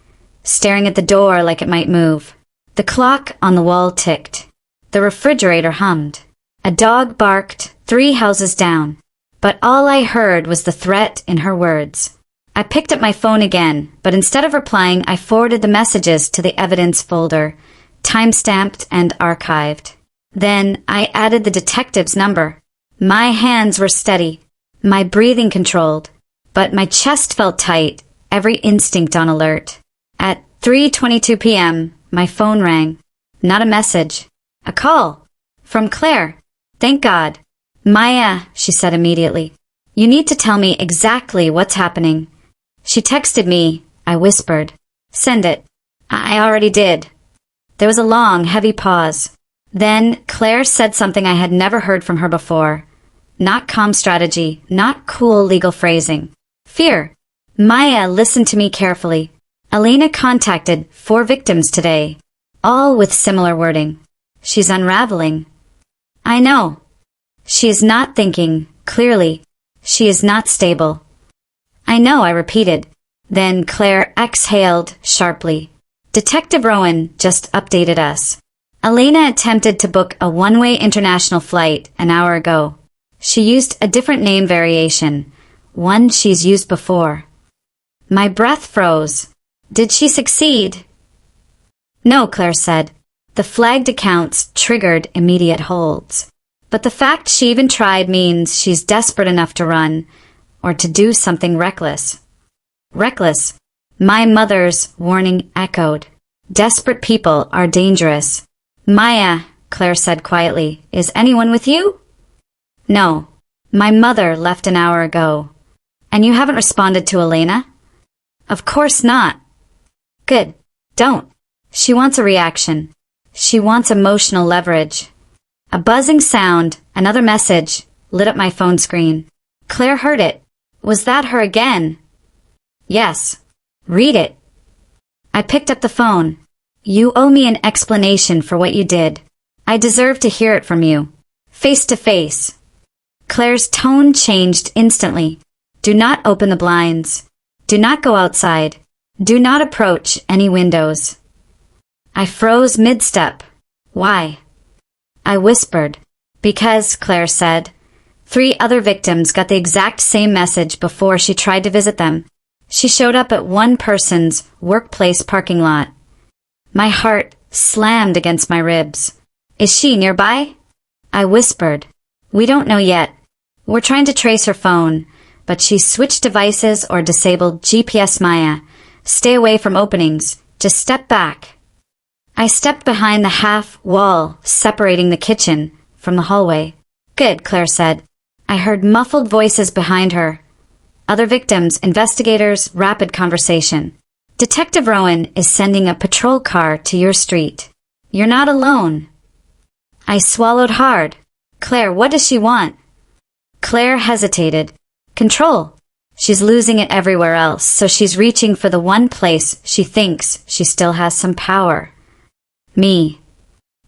staring at the door like it might move. The clock on the wall ticked. The refrigerator hummed. A dog barked 3 houses down. But all I heard was the threat in her words. I picked up my phone again, but instead of replying, I forwarded the messages to the evidence folder, time-stamped and archived. Then I added the detective's number. My hands were steady, my breathing controlled, but my chest felt tight, every instinct on alert. At 3:22 p.m., my phone rang. Not a message. A call. From Claire. Thank God. Maya, she said immediately. You need to tell me exactly what's happening. She texted me, I whispered. Send it. I already did. There was a long, heavy pause. Then Claire said something I had never heard from her before. Not calm strategy, not cool legal phrasing. Fear. Maya listened to me carefully. Elena contacted 4 victims today, all with similar wording. She's unraveling. I know. She is not thinking clearly. She is not stable. I know, I repeated. Then Claire exhaled sharply. Detective Rowan just updated us. Elena attempted to book a one-way international flight an hour ago. She used a different name variation, one she's used before. My breath froze. Did she succeed? No, Claire said. The flagged accounts triggered immediate holds. But the fact she even tried means she's desperate enough to run, or to do something reckless. Reckless. My mother's warning echoed. Desperate people are dangerous. Maya, Claire said quietly, is anyone with you? No. My mother left an hour ago. And you haven't responded to Elena? Of course not. Good. Don't. She wants a reaction. She wants emotional leverage. A buzzing sound, another message, lit up my phone screen. Claire heard it. Was that her again? Yes. Read it. I picked up the phone. You owe me an explanation for what you did. I deserve to hear it from you. Face to face. Claire's tone changed instantly. Do not open the blinds. Do not go outside. Do not approach any windows. I froze mid-step. Why? I whispered. Because, Claire said. 3 other victims got the exact same message before she tried to visit them. She showed up at one person's workplace parking lot. My heart slammed against my ribs. Is she nearby? I whispered. We don't know yet. We're trying to trace her phone, but she's switched devices or disabled GPS. Maya, stay away from openings. Just step back. I stepped behind the half wall separating the kitchen from the hallway. Good, Claire said. I heard muffled voices behind her. Other victims, investigators, rapid conversation. Detective Rowan is sending a patrol car to your street. You're not alone. I swallowed hard. Claire, what does she want? Claire hesitated. Control. She's losing it everywhere else, so she's reaching for the one place she thinks she still has some power. Me.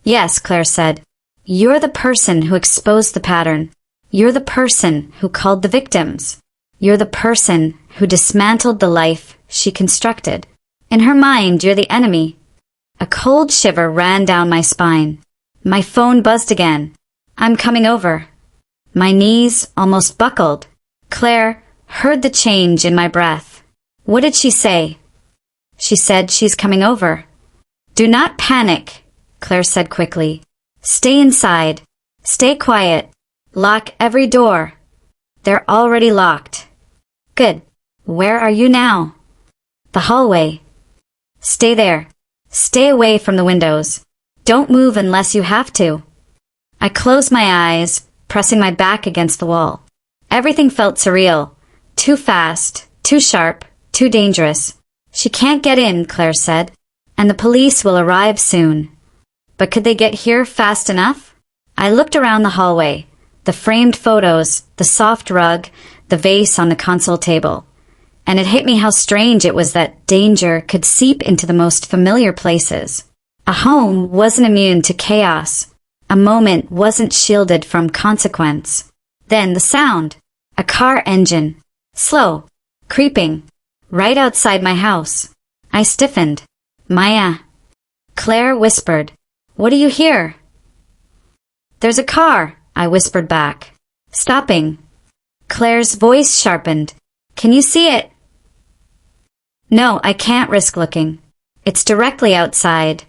Yes, Claire said. You're the person who exposed the pattern. You're the person who called the victims. You're the person who dismantled the life she constructed. In her mind, you're the enemy. A cold shiver ran down my spine. My phone buzzed again. I'm coming over. My knees almost buckled. Claire heard the change in my breath. What did she say? She said she's coming over. Do not panic, Claire said quickly. Stay inside. Stay quiet. Lock every door. They're already locked. Good. Where are you now? The hallway. Stay there. Stay away from the windows. Don't move unless you have to. I closed my eyes, pressing my back against the wall. Everything felt surreal. Too fast, too sharp, too dangerous. She can't get in, Claire said, and the police will arrive soon. But could they get here fast enough? I looked around the hallway. The framed photos, the soft rug, the vase on the console table. And it hit me how strange it was that danger could seep into the most familiar places. A home wasn't immune to chaos. A moment wasn't shielded from consequence. Then the sound. A car engine. Slow. Creeping. Right outside my house. I stiffened. Maya. Claire whispered. What do you hear? There's a car, I whispered back. Stopping. Claire's voice sharpened. Can you see it? No, I can't risk looking. It's directly outside.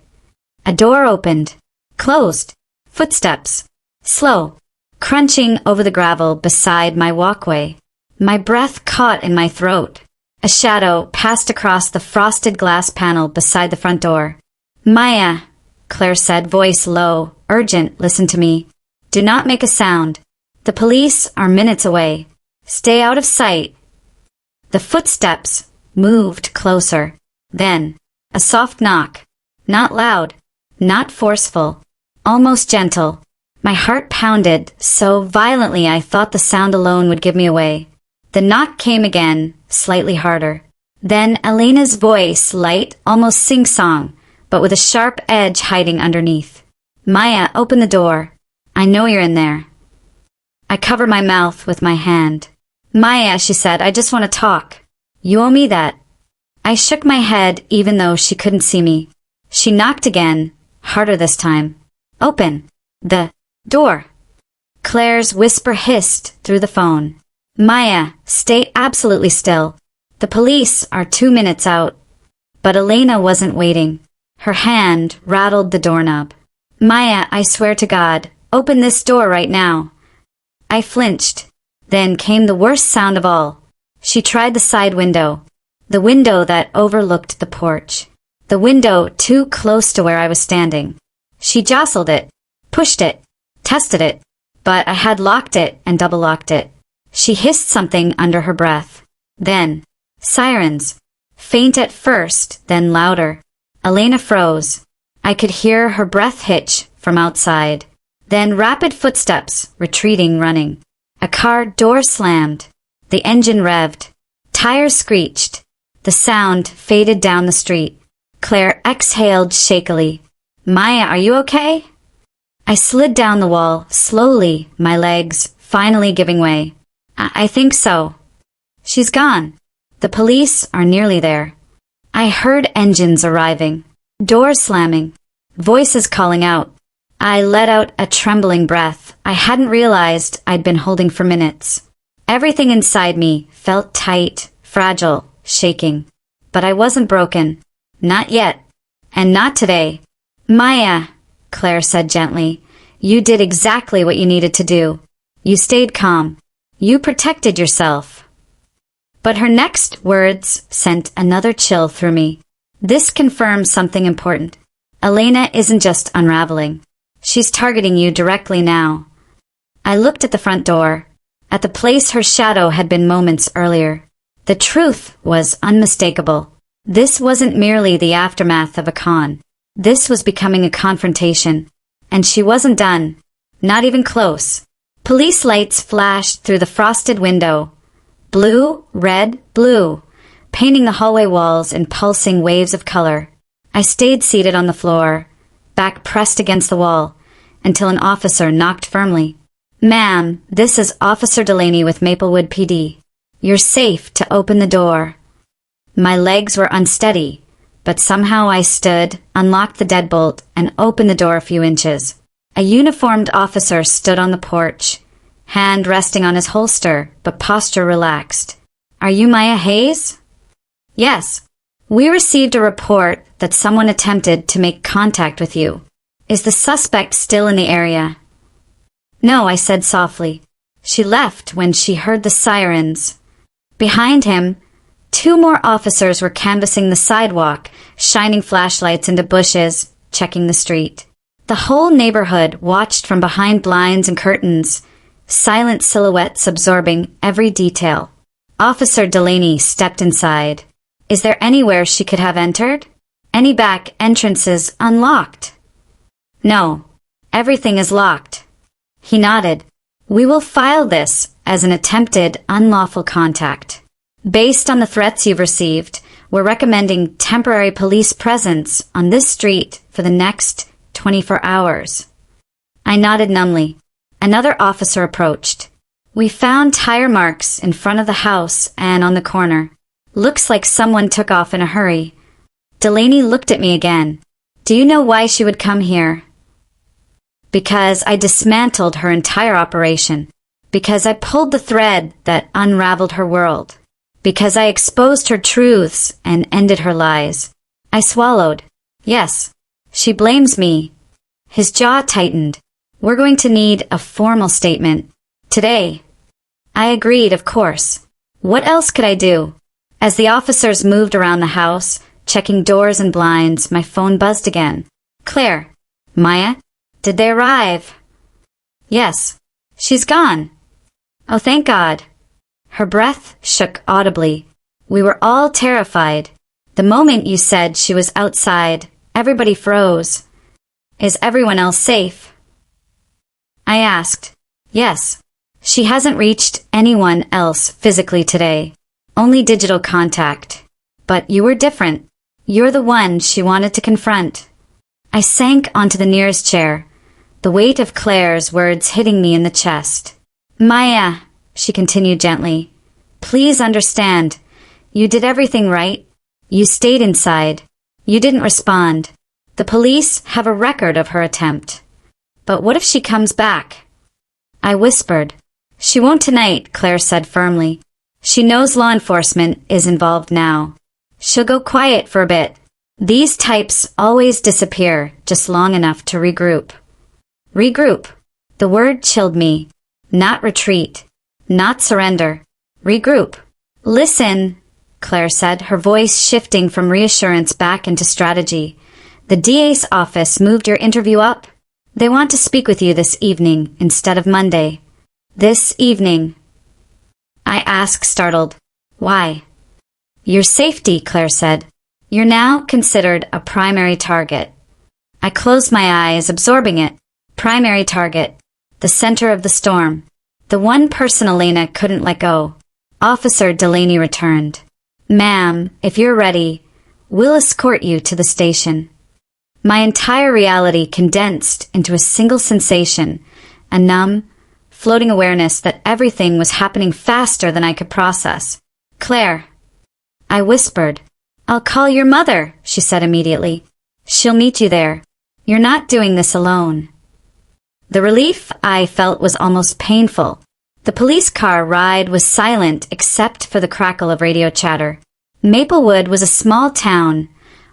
A door opened. Closed. Footsteps. Slow. Crunching over the gravel beside my walkway. My breath caught in my throat. A shadow passed across the frosted glass panel beside the front door. Maya, Claire said, voice low, urgent, listen to me. Do not make a sound. The police are minutes away. Stay out of sight. The footsteps moved closer. Then, a soft knock. Not loud, not forceful, almost gentle. My heart pounded so violently I thought the sound alone would give me away. The knock came again, slightly harder. Then Elena's voice, light, almost sing-song, but with a sharp edge hiding underneath. Maya, open the door. I know you're in there. I cover my mouth with my hand. Maya, she said, I just want to talk. You owe me that. I shook my head even though she couldn't see me. She knocked again, harder this time. Open the door. Claire's whisper hissed through the phone. Maya, stay absolutely still. The police are 2 minutes out. But Elena wasn't waiting. Her hand rattled the doorknob. Maya, I swear to God, open this door right now. I flinched. Then came the worst sound of all. She tried the side window. The window that overlooked the porch. The window too close to where I was standing. She jostled it, pushed it, tested it, but I had locked it and double-locked it. She hissed something under her breath. Then, sirens. Faint at first, then louder. Elena froze. I could hear her breath hitch from outside. Then rapid footsteps, retreating, running. A car door slammed. The engine revved. Tires screeched. The sound faded down the street. Claire exhaled shakily. Maya, are you okay? I slid down the wall, slowly, my legs finally giving way. I think so. She's gone. The police are nearly there. I heard engines arriving, doors slamming, voices calling out. I let out a trembling breath I hadn't realized I'd been holding for minutes. Everything inside me felt tight, fragile, shaking. But I wasn't broken. Not yet. And not today. Maya, Claire said gently, you did exactly what you needed to do. You stayed calm. You protected yourself. But her next words sent another chill through me. This confirms something important. Elena isn't just unraveling. She's targeting you directly now. I looked at the front door, at the place her shadow had been moments earlier. The truth was unmistakable. This wasn't merely the aftermath of a con. This was becoming a confrontation. And she wasn't done. Not even close. Police lights flashed through the frosted window. Blue, red, blue, painting the hallway walls in pulsing waves of color. I stayed seated on the floor, back pressed against the wall, until an officer knocked firmly. Ma'am, this is Officer Delaney with Maplewood PD. You're safe to open the door. My legs were unsteady, but somehow I stood, unlocked the deadbolt, and opened the door a few inches. A uniformed officer stood on the porch, hand resting on his holster, but posture relaxed. Are you Maya Hayes? Yes. We received a report that someone attempted to make contact with you. Is the suspect still in the area? No, I said softly. She left when she heard the sirens. Behind him, 2 more officers were canvassing the sidewalk, shining flashlights into bushes, checking the street. The whole neighborhood watched from behind blinds and curtains, silent silhouettes absorbing every detail. Officer Delaney stepped inside. Is there anywhere she could have entered? Any back entrances unlocked? No. Everything is locked. He nodded. We will file this as an attempted unlawful contact. Based on the threats you've received, we're recommending temporary police presence on this street for the next 24 hours. I nodded numbly. Another officer approached. We found tire marks in front of the house and on the corner. Looks like someone took off in a hurry. Delaney looked at me again. Do you know why she would come here? Because I dismantled her entire operation. Because I pulled the thread that unraveled her world. Because I exposed her truths and ended her lies. I swallowed. Yes. She blames me. His jaw tightened. We're going to need a formal statement. Today. I agreed, of course. What else could I do? As the officers moved around the house, checking doors and blinds, my phone buzzed again. Claire. Maya? Did they arrive? Yes. She's gone. Oh, thank God. Her breath shook audibly. We were all terrified. The moment you said she was outside, everybody froze. Is everyone else safe? I asked. Yes. She hasn't reached anyone else physically today. Only digital contact. But you were different. You're the one she wanted to confront. I sank onto the nearest chair, the weight of Claire's words hitting me in the chest. Maya, she continued gently, Please understand. You did everything right. You stayed inside. You didn't respond. The police have a record of her attempt. But what if she comes back? I whispered. She won't tonight, Claire said firmly. She knows law enforcement is involved now. She'll go quiet for a bit. These types always disappear just long enough to regroup. Regroup. The word chilled me. Not retreat. Not surrender. Regroup. Listen, Claire said, her voice shifting from reassurance back into strategy. The DA's office moved your interview up. They want to speak with you this evening instead of Monday. This evening. I asked, startled. Why? Your safety, Claire said. You're now considered a primary target. I closed my eyes, absorbing it. Primary target. The center of the storm. The one person Elena couldn't let go. Officer Delaney returned. Ma'am, if you're ready, we'll escort you to the station. My entire reality condensed into a single sensation, a numb, floating awareness that everything was happening faster than I could process. Claire. I whispered. I'll call your mother, she said immediately. She'll meet you there. You're not doing this alone. The relief I felt was almost painful. The police car ride was silent except for the crackle of radio chatter. Maplewood was a small town.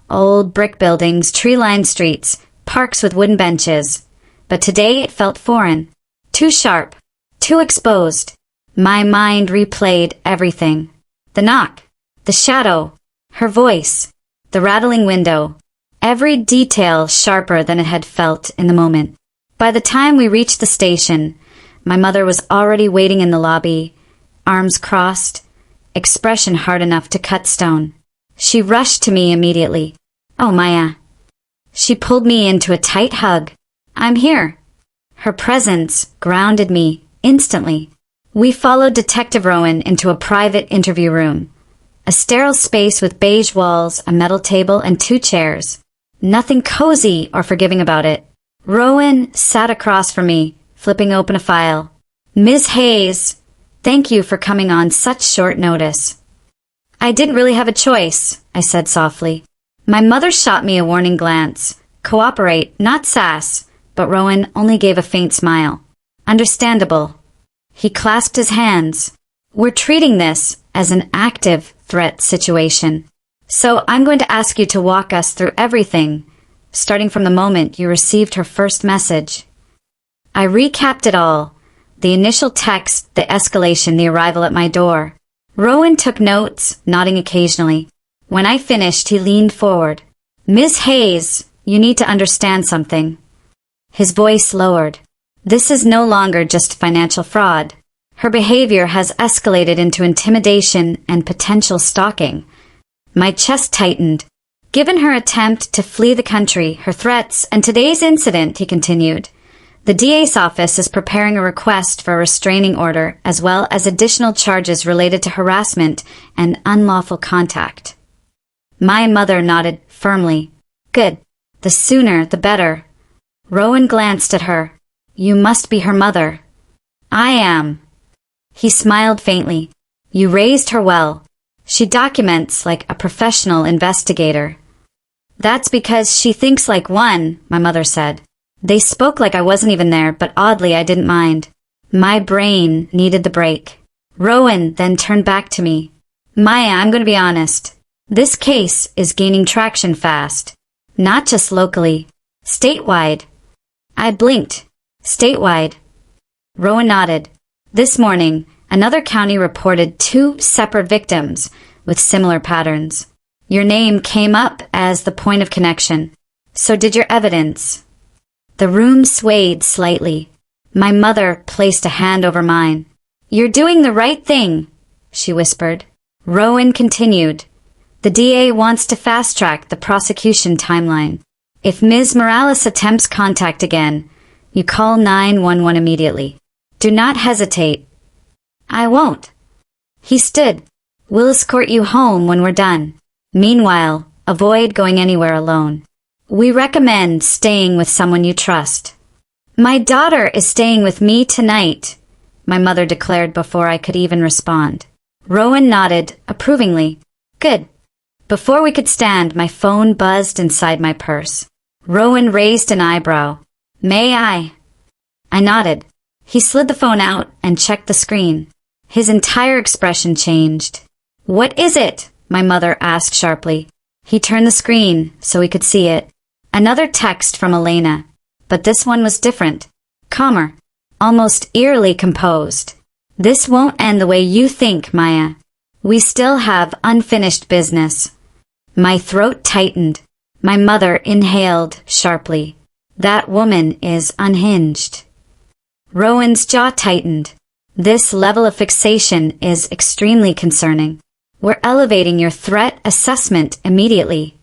Old brick buildings, tree-lined streets, parks with wooden benches. But today it felt foreign. Too sharp. Too exposed. My mind replayed everything. The knock. The shadow. Her voice. The rattling window. Every detail sharper than it had felt in the moment. By the time we reached the station, my mother was already waiting in the lobby, arms crossed, expression hard enough to cut stone. She rushed to me immediately. Oh, Maya. She pulled me into a tight hug. I'm here. Her presence grounded me instantly. We followed Detective Rowan into a private interview room. A sterile space with beige walls, a metal table, and 2 chairs. Nothing cozy or forgiving about it. Rowan sat across from me, flipping open a file. Ms. Hayes, thank you for coming on such short notice. I didn't really have a choice, I said softly. My mother shot me a warning glance. Cooperate, not sass, but Rowan only gave a faint smile. Understandable. He clasped his hands. We're treating this as an active threat situation. So I'm going to ask you to walk us through everything, starting from the moment you received her first message. I recapped it all. The initial text, the escalation, the arrival at my door. Rowan took notes, nodding occasionally. When I finished, he leaned forward. Ms. Hayes, you need to understand something. His voice lowered. This is no longer just financial fraud. Her behavior has escalated into intimidation and potential stalking. My chest tightened. Given her attempt to flee the country, her threats, and today's incident, he continued, the DA's office is preparing a request for a restraining order as well as additional charges related to harassment and unlawful contact. My mother nodded firmly. Good. The sooner, the better. Rowan glanced at her. You must be her mother. I am. He smiled faintly. You raised her well. She documents like a professional investigator. That's because she thinks like one, my mother said. They spoke like I wasn't even there, but oddly I didn't mind. My brain needed the break. Rowan then turned back to me. Maya, I'm going to be honest. This case is gaining traction fast. Not just locally. Statewide. I blinked. Statewide. Rowan nodded. This morning, another county reported 2 separate victims with similar patterns. Your name came up as the point of connection. So did your evidence. The room swayed slightly. My mother placed a hand over mine. You're doing the right thing, she whispered. Rowan continued. The DA wants to fast-track the prosecution timeline. If Ms. Morales attempts contact again, you call 911 immediately. Do not hesitate. I won't. He stood. We'll escort you home when we're done. Meanwhile, avoid going anywhere alone. We recommend staying with someone you trust. My daughter is staying with me tonight, my mother declared before I could even respond. Rowan nodded, approvingly. Good. Before we could stand, my phone buzzed inside my purse. Rowan raised an eyebrow. May I? I nodded. He slid the phone out and checked the screen. His entire expression changed. What is it? My mother asked sharply. He turned the screen so we could see it. Another text from Elena. But this one was different. Calmer. Almost eerily composed. This won't end the way you think, Maya. We still have unfinished business. My throat tightened. My mother inhaled sharply. That woman is unhinged. Rowan's jaw tightened. This level of fixation is extremely concerning. We're elevating your threat assessment immediately.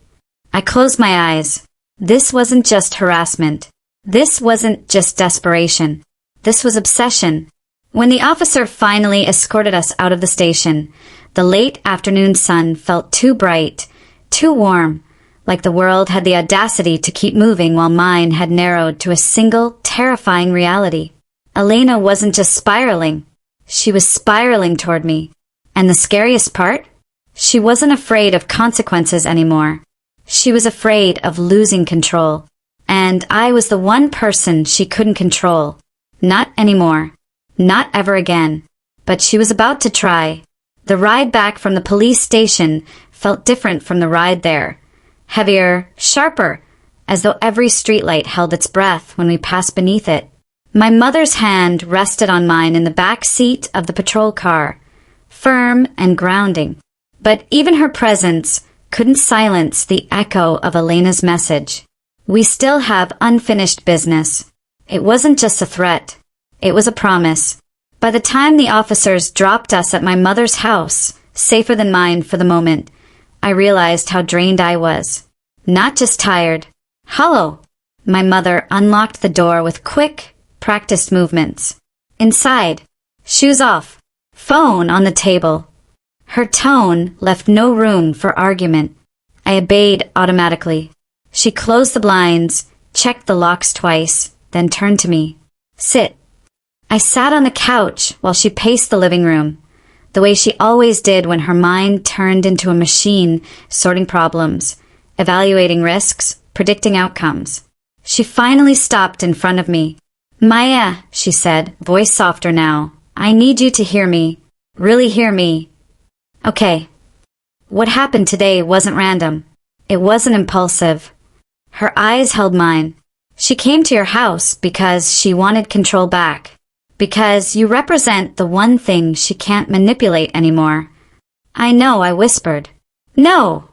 I closed my eyes. This wasn't just harassment. This wasn't just desperation. This was obsession. When the officer finally escorted us out of the station, the late afternoon sun felt too bright, too warm, like the world had the audacity to keep moving while mine had narrowed to a single, terrifying reality. Elena wasn't just spiraling. She was spiraling toward me. And the scariest part? She wasn't afraid of consequences anymore. She was afraid of losing control. And I was the one person she couldn't control. Not anymore. Not ever again. But she was about to try. The ride back from the police station felt different from the ride there. Heavier, sharper, as though every streetlight held its breath when we passed beneath it. My mother's hand rested on mine in the back seat of the patrol car, firm and grounding. But even her presence couldn't silence the echo of Elena's message. We still have unfinished business. It wasn't just a threat. It was a promise. By the time the officers dropped us at my mother's house, safer than mine for the moment, I realized how drained I was. Not just tired. Hollow. My mother unlocked the door with quick, practiced movements. Inside. Shoes off. Phone on the table. Her tone left no room for argument. I obeyed automatically. She closed the blinds, checked the locks twice, then turned to me. Sit. I sat on the couch while she paced the living room, the way she always did when her mind turned into a machine, sorting problems, evaluating risks, predicting outcomes. She finally stopped in front of me. Maya, she said, voice softer now, I need you to hear me. Really hear me. Okay. What happened today wasn't random. It wasn't impulsive. Her eyes held mine. She came to your house because she wanted control back. Because you represent the one thing she can't manipulate anymore. I know, I whispered. No,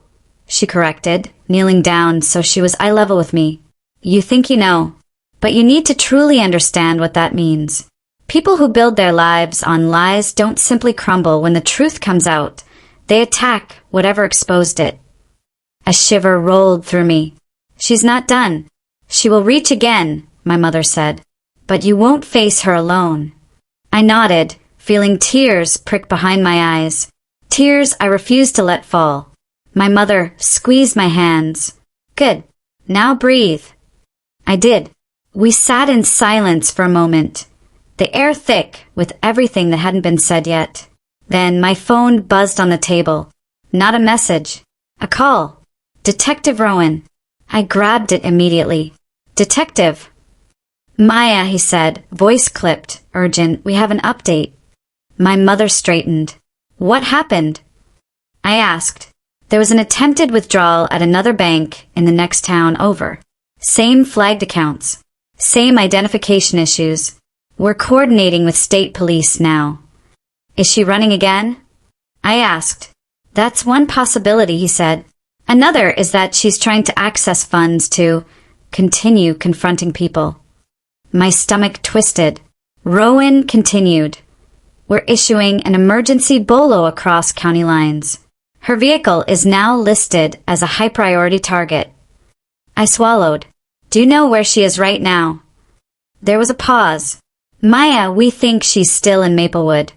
she corrected, kneeling down so she was eye level with me. You think you know, but you need to truly understand what that means. People who build their lives on lies don't simply crumble when the truth comes out. They attack whatever exposed it. A shiver rolled through me. She's not done. She will reach again, my mother said. But you won't face her alone. I nodded, feeling tears prick behind my eyes. Tears I refused to let fall. My mother squeezed my hands. Good. Now breathe. I did. We sat in silence for a moment, the air thick with everything that hadn't been said yet. Then my phone buzzed on the table. Not a message. A call. Detective Rowan. I grabbed it immediately. Detective. Maya, he said, voice clipped, urgent, we have an update. My mother straightened. What happened? I asked. There was an attempted withdrawal at another bank in the next town over. Same flagged accounts. Same identification issues. We're coordinating with state police now. Is she running again? I asked. That's one possibility, he said. Another is that she's trying to access funds to continue confronting people. My stomach twisted. Rowan continued. We're issuing an emergency bolo across county lines. Her vehicle is now listed as a high-priority target. I swallowed. Do you know where she is right now? There was a pause. Maya, we think she's still in Maplewood.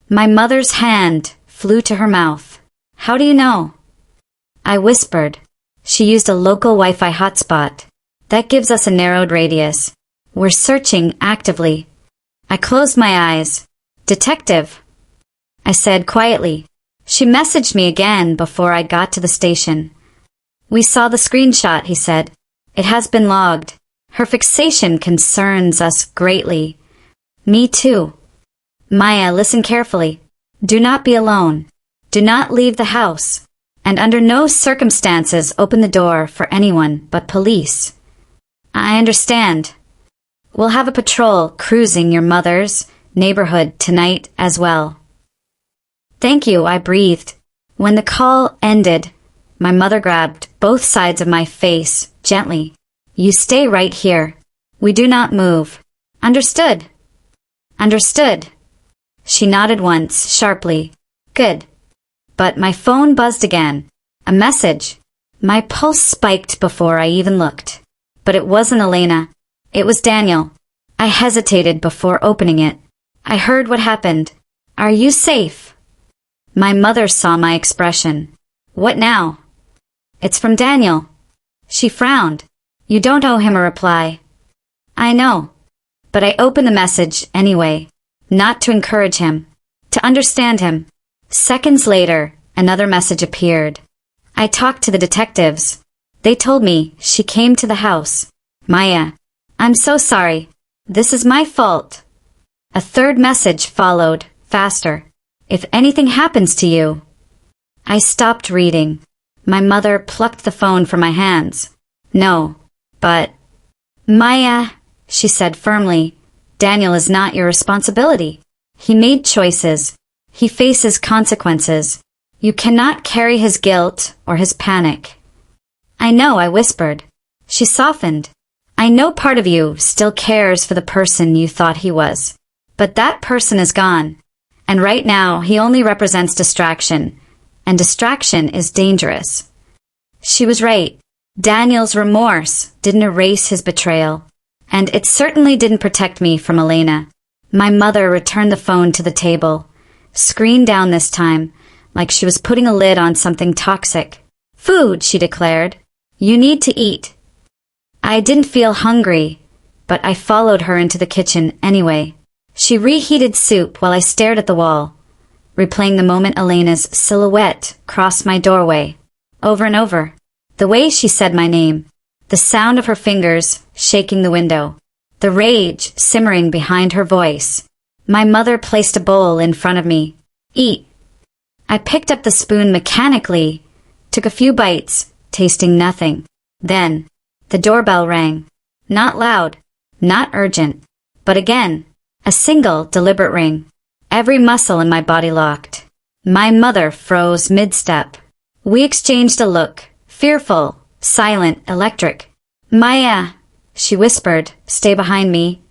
My mother's hand flew to her mouth. How do you know? I whispered. She used a local Wi-Fi hotspot. That gives us a narrowed radius. We're searching actively. I closed my eyes. Detective. I said quietly. She messaged me again before I got to the station. We saw the screenshot, he said. It has been logged. Her fixation concerns us greatly. Me too. Maya, listen carefully. Do not be alone. Do not leave the house. And under no circumstances open the door for anyone but police. I understand. We'll have a patrol cruising your mother's neighborhood tonight as well. Thank you, I breathed. When the call ended, my mother grabbed both sides of my face gently. You stay right here. We do not move. Understood? Understood. She nodded once, sharply. Good. But my phone buzzed again. A message. My pulse spiked before I even looked. But it wasn't Elena. It was Daniel. I hesitated before opening it. I heard what happened. Are you safe? My mother saw my expression. What now? It's from Daniel. She frowned. You don't owe him a reply. I know. But I opened the message anyway. Not to encourage him. To understand him. Seconds later, another message appeared. I talked to the detectives. They told me she came to the house. Maya, I'm so sorry. This is my fault. A third message followed, faster. If anything happens to you. I stopped reading. My mother plucked the phone from my hands. No, but... Maya, she said firmly, Daniel is not your responsibility. He made choices. He faces consequences. You cannot carry his guilt or his panic. I know, I whispered. She softened. I know part of you still cares for the person you thought he was. But that person is gone. And right now, he only represents distraction. And distraction is dangerous. She was right. Daniel's remorse didn't erase his betrayal. And it certainly didn't protect me from Elena. My mother returned the phone to the table. Screen down this time, like she was putting a lid on something toxic. Food, she declared. You need to eat. I didn't feel hungry, but I followed her into the kitchen anyway. She reheated soup while I stared at the wall, replaying the moment Elena's silhouette crossed my doorway, over and over. The way she said my name, the sound of her fingers shaking the window, the rage simmering behind her voice. My mother placed a bowl in front of me. Eat. I picked up the spoon mechanically, took a few bites, tasting nothing. Then, the doorbell rang. Not loud, not urgent, but again, a single, deliberate ring. Every muscle in my body locked. My mother froze mid-step. We exchanged a look, fearful, silent, electric. Maya, she whispered, stay behind me.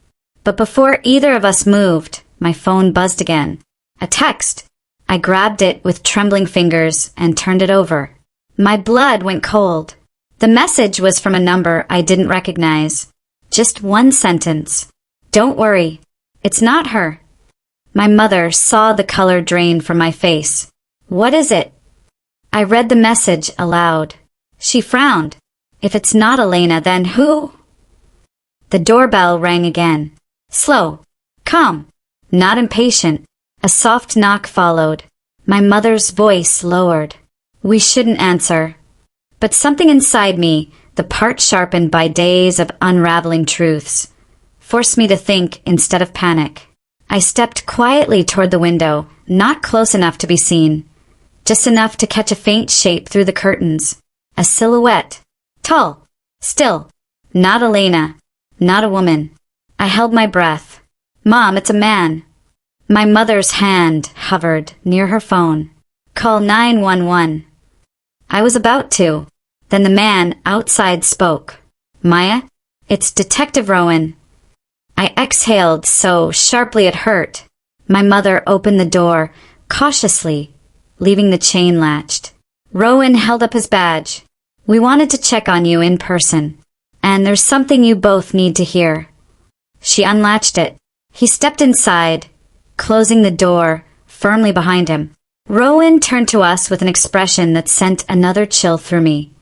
But before either of us moved, my phone buzzed again. A text. I grabbed it with trembling fingers and turned it over. My blood went cold. The message was from a number I didn't recognize. Just one sentence. Don't worry. It's not her. My mother saw the color drain from my face. What is it? I read the message aloud. She frowned. If it's not Elena, then who? The doorbell rang again. Slow. Calm. Not impatient. A soft knock followed. My mother's voice lowered. We shouldn't answer. But something inside me, the part sharpened by days of unraveling truths, forced me to think instead of panic. I stepped quietly toward the window, not close enough to be seen, just enough to catch a faint shape through the curtains. A silhouette. Tall. Still. Not Elena. Not a woman. I held my breath. Mom, it's a man. My mother's hand hovered near her phone. Call 911. I was about to. Then the man outside spoke. Maya, it's Detective Rowan. I exhaled so sharply it hurt. My mother opened the door, cautiously, leaving the chain latched. Rowan held up his badge. We wanted to check on you in person. And there's something you both need to hear. She unlatched it. He stepped inside, closing the door firmly behind him. Rowan turned to us with an expression that sent another chill through me.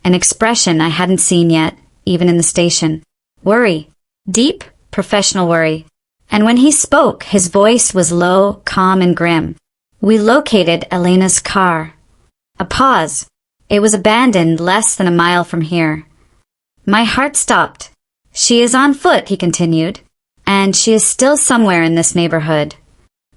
An expression I hadn't seen yet, even in the station. Worry. Deep, professional worry. And when he spoke, his voice was low, calm, and grim. We located Elena's car. A pause. It was abandoned less than a mile from here. My heart stopped. She is on foot, he continued, and she is still somewhere in this neighborhood.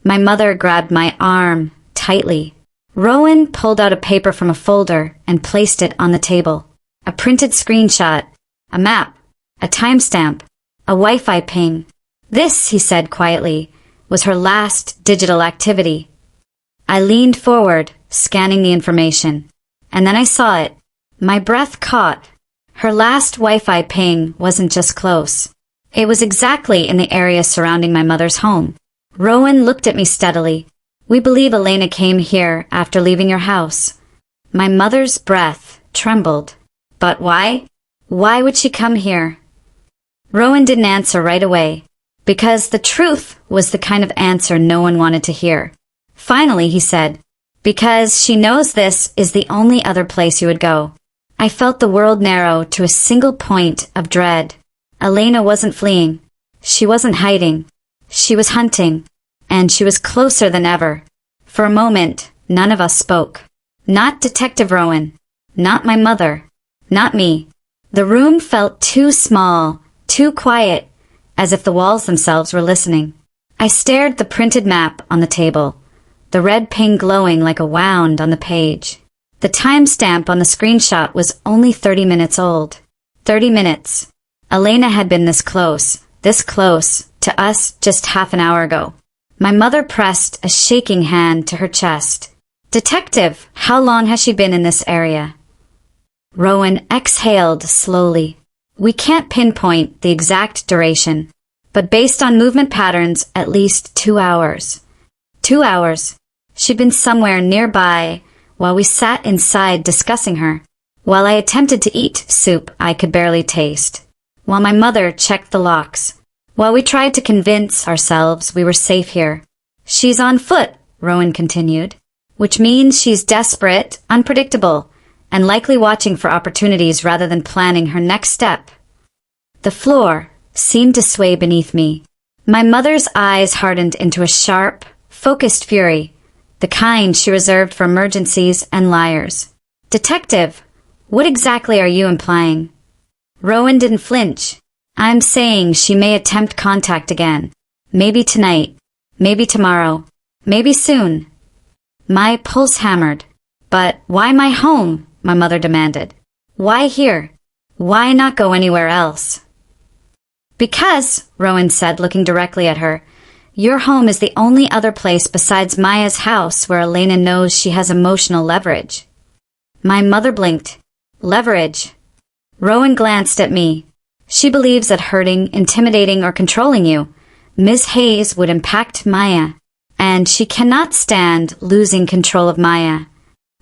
My mother grabbed my arm tightly. Rowan pulled out a paper from a folder and placed it on the table. A printed screenshot, a map, a timestamp, a Wi-Fi ping. This, he said quietly, was her last digital activity. I leaned forward, scanning the information, and then I saw it. My breath caught. Her last Wi-Fi ping wasn't just close. It was exactly in the area surrounding my mother's home. Rowan looked at me steadily. We believe Elena came here after leaving your house. My mother's breath trembled. But why? Why would she come here? Rowan didn't answer right away, because the truth was the kind of answer no one wanted to hear. Finally, he said, because she knows this is the only other place you would go. I felt the world narrow to a single point of dread. Elena wasn't fleeing. She wasn't hiding. She was hunting, and she was closer than ever. For a moment, none of us spoke. Not Detective Rowan. Not my mother. Not me. The room felt too small, too quiet, as if the walls themselves were listening. I stared at the printed map on the table, the red ping glowing like a wound on the page. The timestamp on the screenshot was only 30 minutes old. 30 minutes. Elena had been this close to us just half an hour ago. My mother pressed a shaking hand to her chest. Detective, how long has she been in this area? Rowan exhaled slowly. We can't pinpoint the exact duration, but based on movement patterns, at least 2 hours. 2 hours. She'd been somewhere nearby while we sat inside discussing her, while I attempted to eat soup I could barely taste, while my mother checked the locks, while we tried to convince ourselves we were safe here. She's on foot, Rowan continued, which means she's desperate, unpredictable, and likely watching for opportunities rather than planning her next step. The floor seemed to sway beneath me. My mother's eyes hardened into a sharp, focused fury, the kind she reserved for emergencies and liars. Detective, what exactly are you implying? Rowan didn't flinch. I'm saying she may attempt contact again. Maybe tonight. Maybe tomorrow. Maybe soon. My pulse hammered. But why my home? My mother demanded. Why here? Why not go anywhere else? Because, Rowan said, looking directly at her, your home is the only other place besides Maya's house where Elena knows she has emotional leverage. My mother blinked. Leverage. Rowan glanced at me. She believes that hurting, intimidating, or controlling you, Ms. Hayes, would impact Maya, and she cannot stand losing control of Maya.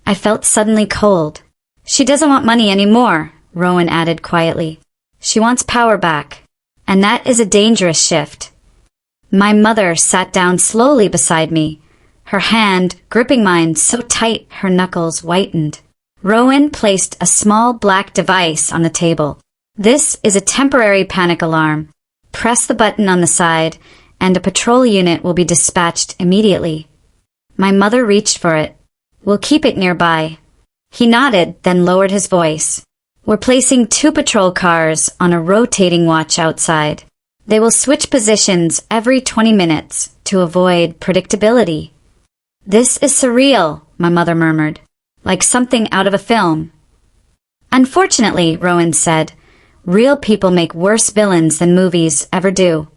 I felt suddenly cold. She doesn't want money anymore, Rowan added quietly. She wants power back, and that is a dangerous shift. My mother sat down slowly beside me, her hand gripping mine so tight her knuckles whitened. Rowan placed a small black device on the table. This is a temporary panic alarm. Press the button on the side, and a patrol unit will be dispatched immediately. My mother reached for it. We'll keep it nearby. He nodded, then lowered his voice. We're placing 2 patrol cars on a rotating watch outside. They will switch positions every 20 minutes to avoid predictability. This is surreal, my mother murmured, like something out of a film. Unfortunately, Rowan said, real people make worse villains than movies ever do.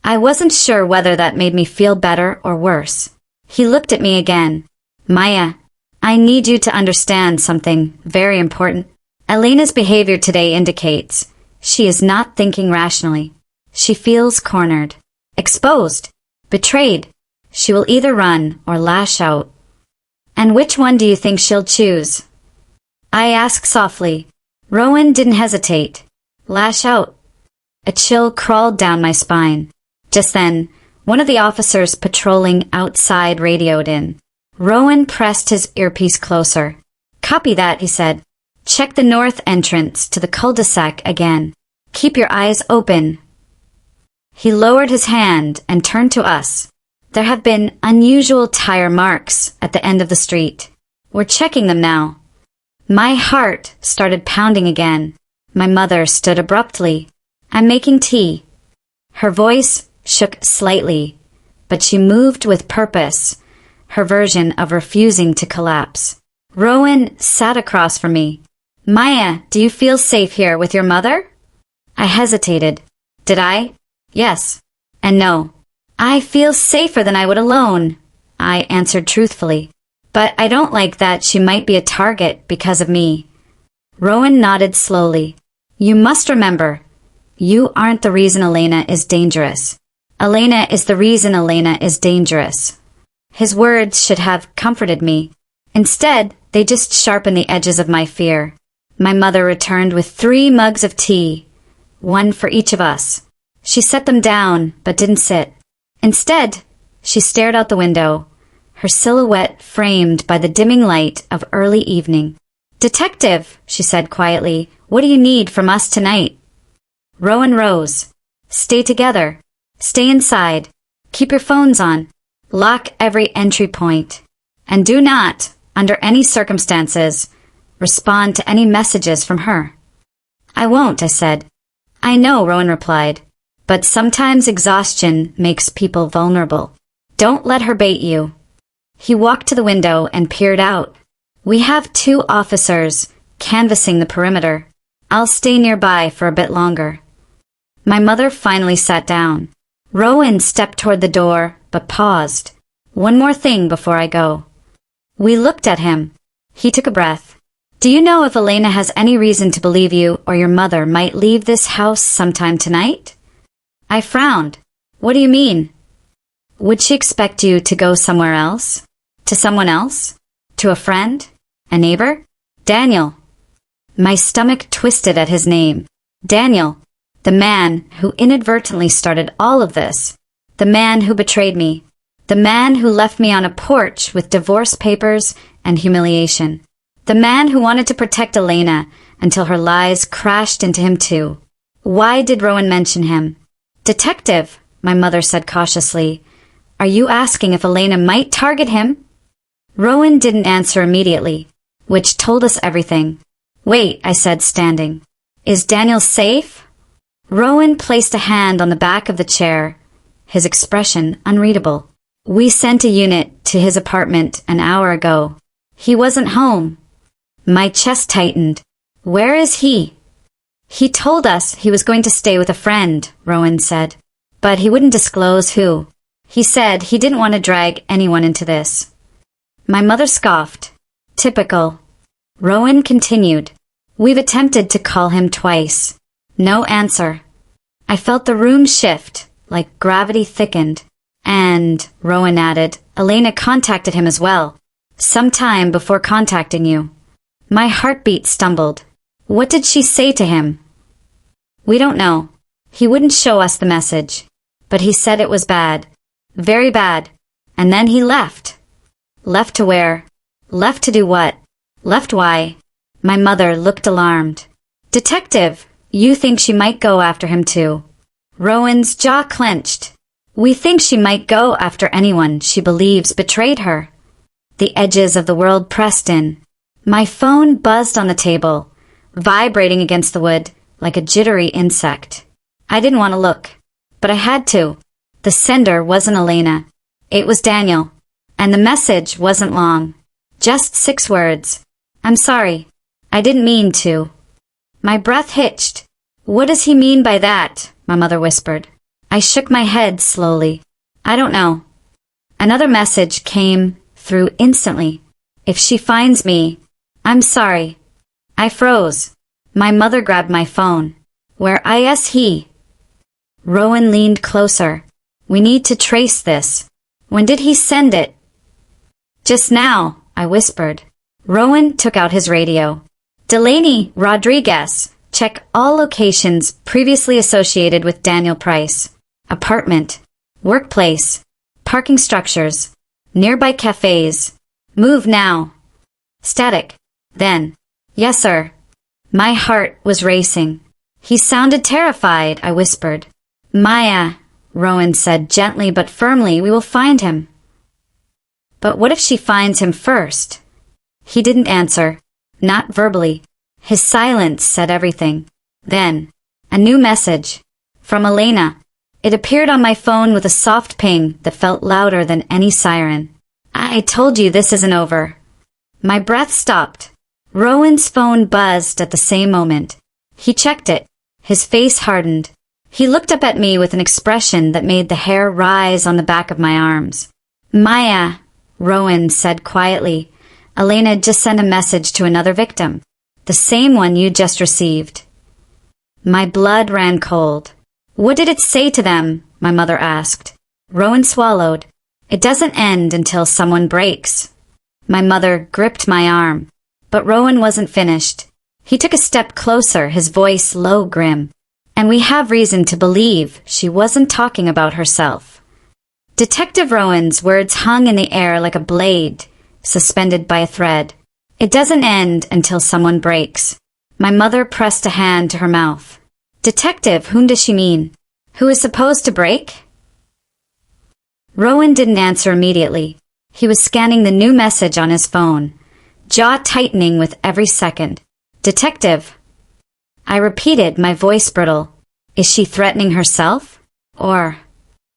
I wasn't sure whether that made me feel better or worse. He looked at me again. Maya, I need you to understand something very important. Elena's behavior today indicates she is not thinking rationally. She feels cornered, exposed, betrayed. She will either run or lash out. And which one do you think she'll choose? I asked softly. Rowan didn't hesitate. Lash out. A chill crawled down my spine. Just then, one of the officers patrolling outside radioed in. Rowan pressed his earpiece closer. Copy that, he said. Check the north entrance to the cul-de-sac again. Keep your eyes open. He lowered his hand and turned to us. There have been unusual tire marks at the end of the street. We're checking them now. My heart started pounding again. My mother stood abruptly. I'm making tea. Her voice shook slightly, but she moved with purpose, her version of refusing to collapse. Rowan sat across from me. Maya, do you feel safe here with your mother? I hesitated. Did I? Yes. And no. I feel safer than I would alone, I answered truthfully. But I don't like that she might be a target because of me. Rowan nodded slowly. You must remember, you aren't the reason Elena is dangerous. Elena is the reason Elena is dangerous. His words should have comforted me. Instead, they just sharpened the edges of my fear. My mother returned with 3 mugs of tea, one for each of us. She set them down, but didn't sit. Instead, she stared out the window, her silhouette framed by the dimming light of early evening. Detective, she said quietly, what do you need from us tonight? Rowan rose. Stay together. Stay inside. Keep your phones on. Lock every entry point. And do not, under any circumstances, respond to any messages from her. I won't, I said. I know, Rowan replied. But sometimes exhaustion makes people vulnerable. Don't let her bait you. He walked to the window and peered out. We have 2 officers canvassing the perimeter. I'll stay nearby for a bit longer. My mother finally sat down. Rowan stepped toward the door, but paused. One more thing before I go. We looked at him. He took a breath. Do you know if Elena has any reason to believe you or your mother might leave this house sometime tonight? I frowned. What do you mean? Would she expect you to go somewhere else? To someone else? To a friend? A neighbor? Daniel. My stomach twisted at his name. Daniel, the man who inadvertently started all of this. The man who betrayed me. The man who left me on a porch with divorce papers and humiliation. The man who wanted to protect Elena until her lies crashed into him too. Why did Rowan mention him? Detective, my mother said cautiously, are you asking if Elena might target him? Rowan didn't answer immediately, which told us everything. Wait, I said, standing. Is Daniel safe? Rowan placed a hand on the back of the chair, his expression unreadable. We sent a unit to his apartment an hour ago. He wasn't home. My chest tightened. Where is he? He told us he was going to stay with a friend, Rowan said. But he wouldn't disclose who. He said he didn't want to drag anyone into this. My mother scoffed. Typical. Rowan continued. We've attempted to call him twice. No answer. I felt the room shift, like gravity thickened. And, Rowan added, Elena contacted him as well. Some time before contacting you. My heartbeat stumbled. What did she say to him? We don't know. He wouldn't show us the message. But he said it was bad. Very bad. And then he left. Left to where? Left to do what? Left why? My mother looked alarmed. Detective, you think she might go after him too? Rowan's jaw clenched. We think she might go after anyone she believes betrayed her. The edges of the world pressed in. My phone buzzed on the table, vibrating against the wood like a jittery insect. I didn't want to look, but I had to. The sender wasn't Elena. It was Daniel. And the message wasn't long. Just 6 words. I'm sorry. I didn't mean to. My breath hitched. What does he mean by that? My mother whispered. I shook my head slowly. I don't know. Another message came through instantly. If she finds me, I'm sorry. I froze. My mother grabbed my phone. Where is he? Rowan leaned closer. We need to trace this. When did he send it? Just now, I whispered. Rowan took out his radio. Delaney Rodriguez. Check all locations previously associated with Daniel Price. Apartment. Workplace. Parking structures. Nearby cafes. Move now. Static. Then. Yes, sir. My heart was racing. He sounded terrified, I whispered. Maya, Rowan said gently but firmly. We will find him. But what if she finds him first? He didn't answer, not verbally. His silence said everything. Then, a new message. From Elena. It appeared on my phone with a soft ping that felt louder than any siren. I told you this isn't over. My breath stopped. Rowan's phone buzzed at the same moment. He checked it. His face hardened. He looked up at me with an expression that made the hair rise on the back of my arms. Maya, Rowan said quietly. Elena just sent a message to another victim. The same one you just received. My blood ran cold. What did it say to them? My mother asked. Rowan swallowed. It doesn't end until someone breaks. My mother gripped my arm. But Rowan wasn't finished. He took a step closer, his voice low, grim. And we have reason to believe she wasn't talking about herself. Detective Rowan's words hung in the air like a blade, suspended by a thread. It doesn't end until someone breaks. My mother pressed a hand to her mouth. Detective, whom does she mean? Who is supposed to break? Rowan didn't answer immediately. He was scanning the new message on his phone, jaw tightening with every second. Detective. I repeated, my voice brittle. Is she threatening herself? Or...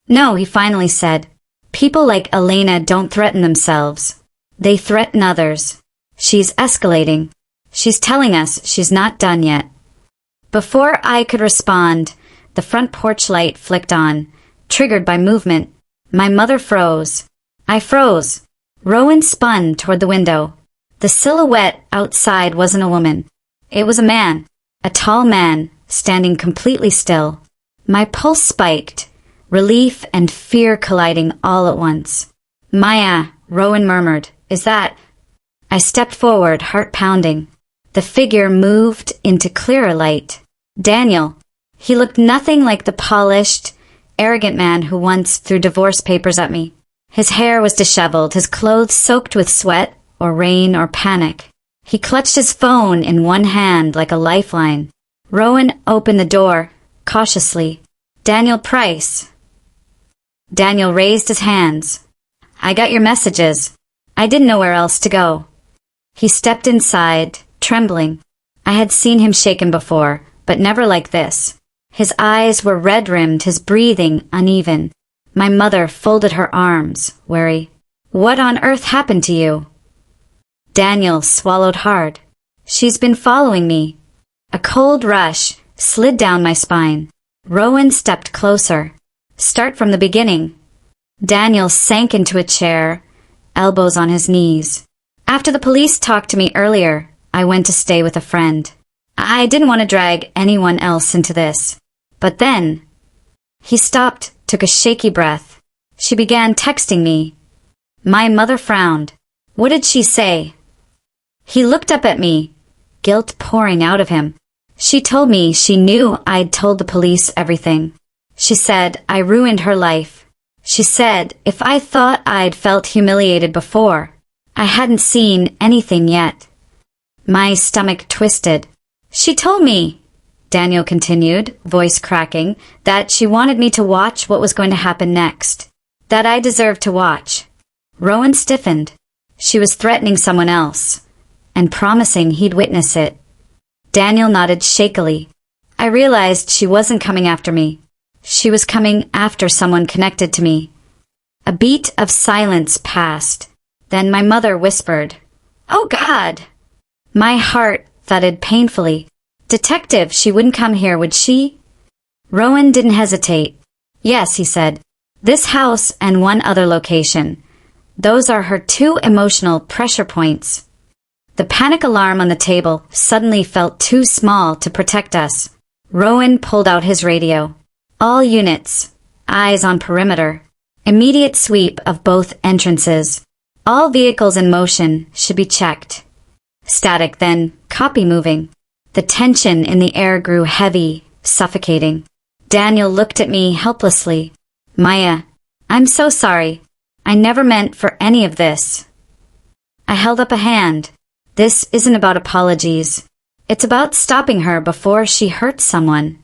No, he finally said. People like Elena don't threaten themselves. They threaten others. She's escalating. She's telling us she's not done yet. Before I could respond, the front porch light flicked on, triggered by movement. My mother froze. I froze. Rowan spun toward the window. The silhouette outside wasn't a woman. It was a man. A tall man, standing completely still. My pulse spiked, relief and fear colliding all at once. Maya, Rowan murmured. Is that... I stepped forward, heart pounding. The figure moved into clearer light. Daniel. He looked nothing like the polished, arrogant man who once threw divorce papers at me. His hair was disheveled, his clothes soaked with sweat, or rain, or panic. He clutched his phone in one hand like a lifeline. Rowan opened the door, cautiously. Daniel Price. Daniel raised his hands. I got your messages. I didn't know where else to go. He stepped inside, trembling. I had seen him shaken before, but never like this. His eyes were red-rimmed, his breathing uneven. My mother folded her arms, wary. What on earth happened to you? Daniel swallowed hard. She's been following me. A cold rush slid down my spine. Rowan stepped closer. Start from the beginning. Daniel sank into a chair, elbows on his knees. After the police talked to me earlier, I went to stay with a friend. I didn't want to drag anyone else into this. But then... He stopped, took a shaky breath. She began texting me. My mother frowned. What did she say? He looked up at me, guilt pouring out of him. She told me she knew I'd told the police everything. She said I ruined her life. She said if I thought I'd felt humiliated before, I hadn't seen anything yet. My stomach twisted. She told me, Daniel continued, voice cracking, that she wanted me to watch what was going to happen next. That I deserved to watch. Rowan stiffened. She was threatening someone else, and promising he'd witness it. Daniel nodded shakily. I realized she wasn't coming after me. She was coming after someone connected to me. A beat of silence passed. Then my mother whispered, Oh God! My heart thudded painfully. Detective, she wouldn't come here, would she? Rowan didn't hesitate. Yes, he said. This house and one other location. Those are her two emotional pressure points. The panic alarm on the table suddenly felt too small to protect us. Rowan pulled out his radio. All units, eyes on perimeter. Immediate sweep of both entrances. All vehicles in motion should be checked. Static, then copy moving. The tension in the air grew heavy, suffocating. Daniel looked at me helplessly. Maya, I'm so sorry. I never meant for any of this. I held up a hand. This isn't about apologies. It's about stopping her before she hurts someone.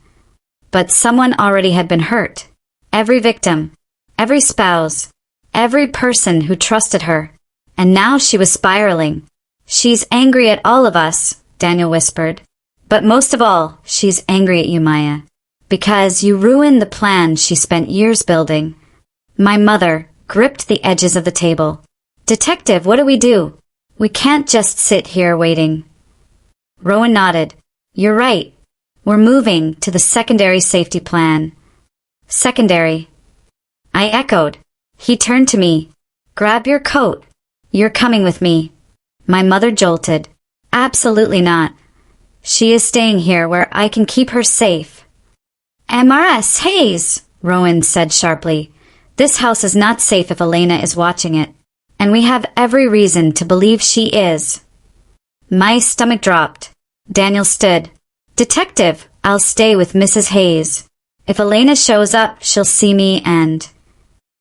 But someone already had been hurt. Every victim, every spouse, every person who trusted her. And now she was spiraling. She's angry at all of us, Daniel whispered. But most of all, she's angry at you, Maya. Because you ruined the plan she spent years building. My mother gripped the edges of the table. Detective, what do we do? We can't just sit here waiting. Rowan nodded. You're right. We're moving to the secondary safety plan. Secondary. I echoed. He turned to me. Grab your coat. You're coming with me. My mother jolted. Absolutely not. She is staying here where I can keep her safe. MRS Hayes, Rowan said sharply. This house is not safe if Elena is watching it. And we have every reason to believe she is. My stomach dropped. Daniel stood. Detective, I'll stay with Mrs. Hayes. If Elena shows up, she'll see me and...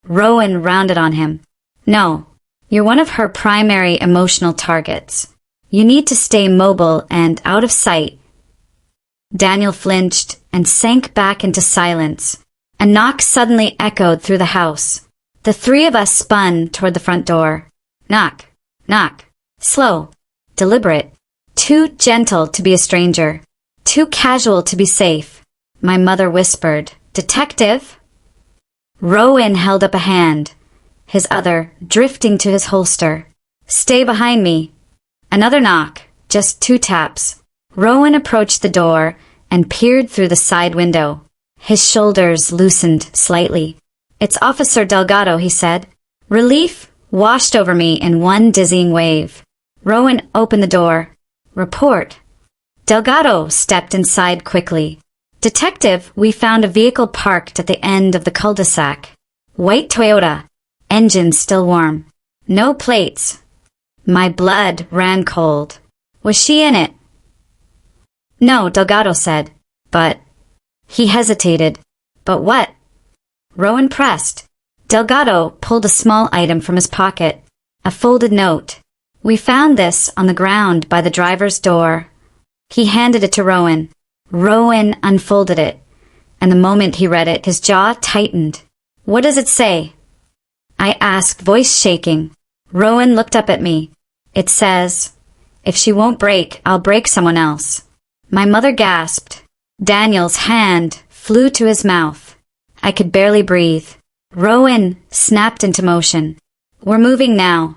Rowan rounded on him. No, you're one of her primary emotional targets. You need to stay mobile and out of sight. Daniel flinched and sank back into silence. A knock suddenly echoed through the house. The three of us spun toward the front door. Knock, knock, slow, deliberate, too gentle to be a stranger, too casual to be safe. My mother whispered, Detective? Rowan held up a hand, his other drifting to his holster. Stay behind me. Another knock, just 2 taps. Rowan approached the door and peered through the side window. His shoulders loosened slightly. It's Officer Delgado, he said. Relief washed over me in one dizzying wave. Rowan opened the door. Report. Delgado stepped inside quickly. Detective, we found a vehicle parked at the end of the cul-de-sac. White Toyota. Engine still warm. No plates. My blood ran cold. Was she in it? No, Delgado said. But... He hesitated. But what? Rowan pressed. Delgado pulled a small item from his pocket. A folded note. We found this on the ground by the driver's door. He handed it to Rowan. Rowan unfolded it, and the moment he read it, his jaw tightened. What does it say? I asked, voice shaking. Rowan looked up at me. It says, if she won't break, I'll break someone else. My mother gasped. Daniel's hand flew to his mouth. I could barely breathe. Rowan snapped into motion. We're moving now.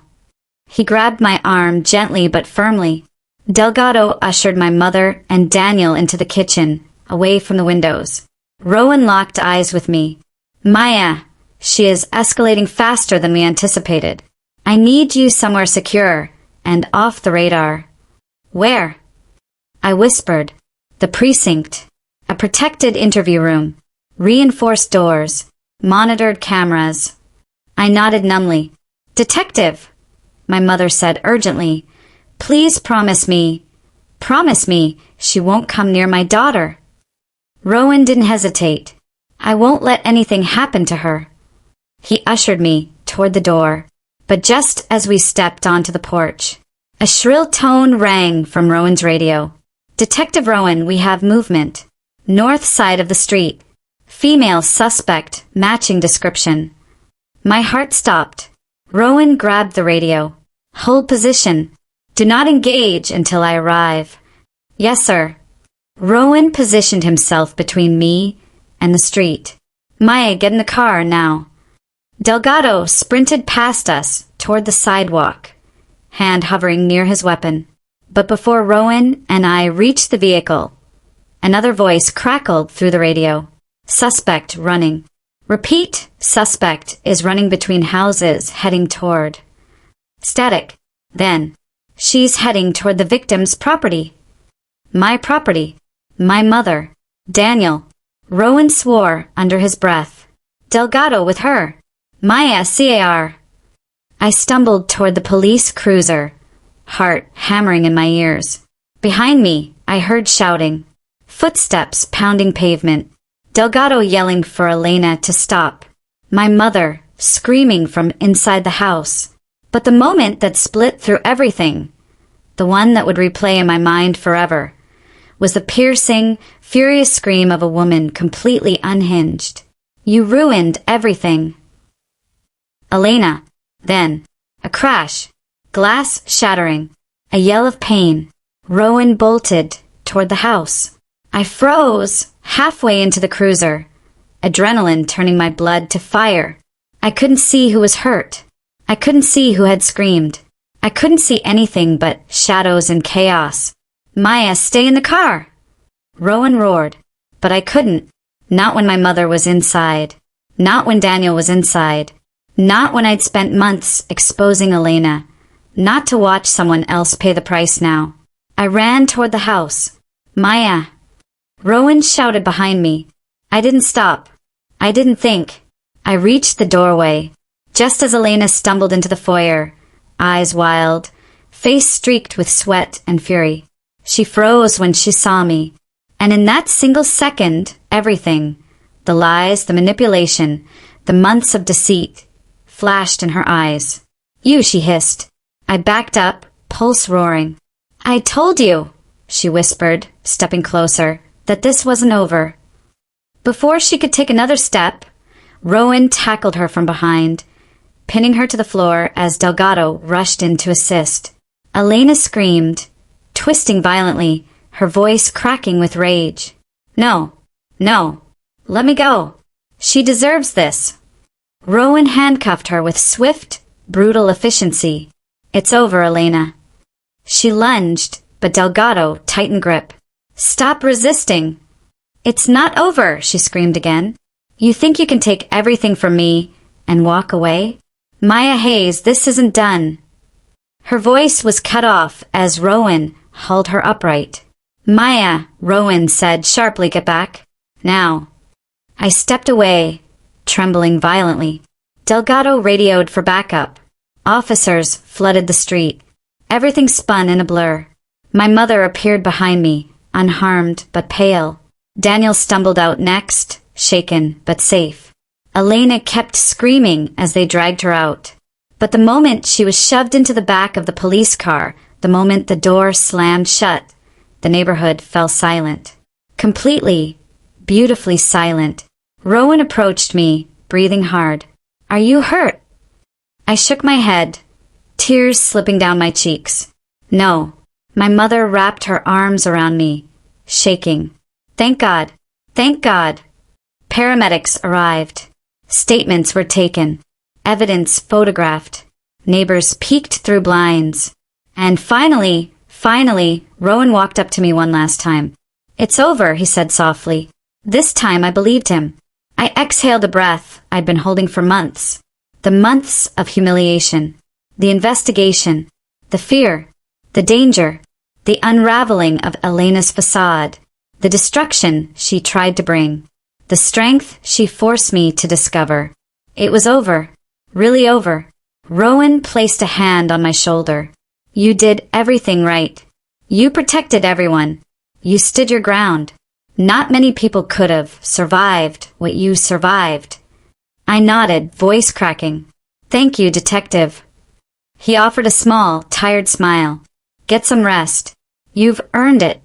He grabbed my arm gently but firmly. Delgado ushered my mother and Daniel into the kitchen, away from the windows. Rowan locked eyes with me. Maya, she is escalating faster than we anticipated. I need you somewhere secure and off the radar. Where? I whispered. The precinct. A protected interview room. Reinforced doors. Monitored cameras. I nodded numbly. Detective, my mother said urgently. Please promise me she won't come near my daughter. Rowan didn't hesitate. I won't let anything happen to her. He ushered me toward the door, but just as we stepped onto the porch, a shrill tone rang from Rowan's radio. Detective Rowan, we have movement. North side of the street. Female suspect matching description. My heart stopped. Rowan grabbed the radio. Hold position. Do not engage until I arrive. Yes, sir. Rowan positioned himself between me and the street. Maya, get in the car now. Delgado sprinted past us toward the sidewalk, hand hovering near his weapon. But before Rowan and I reached the vehicle, another voice crackled through the radio. Suspect running. Repeat, suspect is running between houses heading toward. Static. Then. She's heading toward the victim's property. My property. My mother. Daniel. Rowan swore under his breath. Delgado with her. Maya, CAR. I stumbled toward the police cruiser, heart hammering in my ears. Behind me, I heard shouting. Footsteps pounding pavement. Delgado yelling for Elena to stop. My mother screaming from inside the house. But the moment that split through everything, the one that would replay in my mind forever, was the piercing, furious scream of a woman completely unhinged. You ruined everything. Elena. Then. A crash. Glass shattering. A yell of pain. Rowan bolted toward the house. I froze halfway into the cruiser, adrenaline turning my blood to fire. I couldn't see who was hurt. I couldn't see who had screamed. I couldn't see anything but shadows and chaos. Maya, stay in the car! Rowan roared, but I couldn't. Not when my mother was inside. Not when Daniel was inside. Not when I'd spent months exposing Elena. Not to watch someone else pay the price now. I ran toward the house. Maya! Rowan shouted behind me. I didn't stop. I didn't think. I reached the doorway. Just as Elena stumbled into the foyer, eyes wild, face streaked with sweat and fury. She froze when she saw me. And in that single second, everything, the lies, the manipulation, the months of deceit, flashed in her eyes. You, she hissed. I backed up, pulse roaring. I told you, she whispered, stepping closer, that this wasn't over. Before she could take another step, Rowan tackled her from behind, pinning her to the floor as Delgado rushed in to assist. Elena screamed, twisting violently, her voice cracking with rage. No, no, let me go. She deserves this. Rowan handcuffed her with swift, brutal efficiency. It's over, Elena. She lunged, but Delgado tightened grip. Stop resisting. It's not over, she screamed again. You think you can take everything from me and walk away? Maya Hayes, this isn't done. Her voice was cut off as Rowan hauled her upright. Maya, Rowan said sharply, get back. Now. I stepped away, trembling violently. Delgado radioed for backup. Officers flooded the street. Everything spun in a blur. My mother appeared behind me, unharmed but pale. Daniel stumbled out next, shaken but safe. Elena kept screaming as they dragged her out. But the moment she was shoved into the back of the police car, the moment the door slammed shut, the neighborhood fell silent. Completely, beautifully silent. Rowan approached me, breathing hard. Are you hurt? I shook my head, tears slipping down my cheeks. No. My mother wrapped her arms around me, shaking. Thank God. Thank God. Paramedics arrived. Statements were taken. Evidence photographed. Neighbors peeked through blinds. And finally, Rowan walked up to me one last time. It's over, he said softly. This time I believed him. I exhaled a breath I'd been holding for months. The months of humiliation. The investigation. The fear. The danger. The unraveling of Elena's facade. The destruction she tried to bring. The strength she forced me to discover. It was over. Really over. Rowan placed a hand on my shoulder. You did everything right. You protected everyone. You stood your ground. Not many people could have survived what you survived. I nodded, voice cracking. Thank you, detective. He offered a small, tired smile. Get some rest. You've earned it.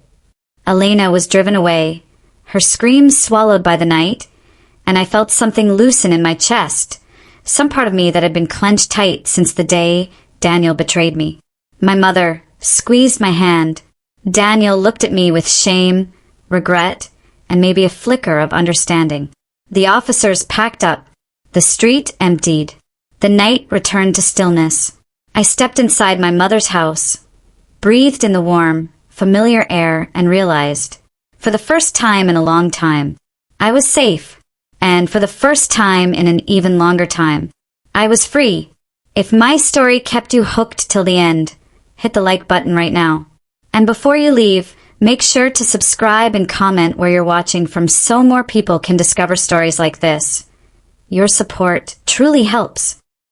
Elena was driven away, her screams swallowed by the night, and I felt something loosen in my chest, some part of me that had been clenched tight since the day Daniel betrayed me. My mother squeezed my hand. Daniel looked at me with shame, regret, and maybe a flicker of understanding. The officers packed up. The street emptied. The night returned to stillness. I stepped inside my mother's house, breathed in the warm, familiar air, and realized, for the first time in a long time, I was safe. And for the first time in an even longer time, I was free. If my story kept you hooked till the end, hit the like button right now. And before you leave, make sure to subscribe and comment where you're watching from so more people can discover stories like this. Your support truly helps.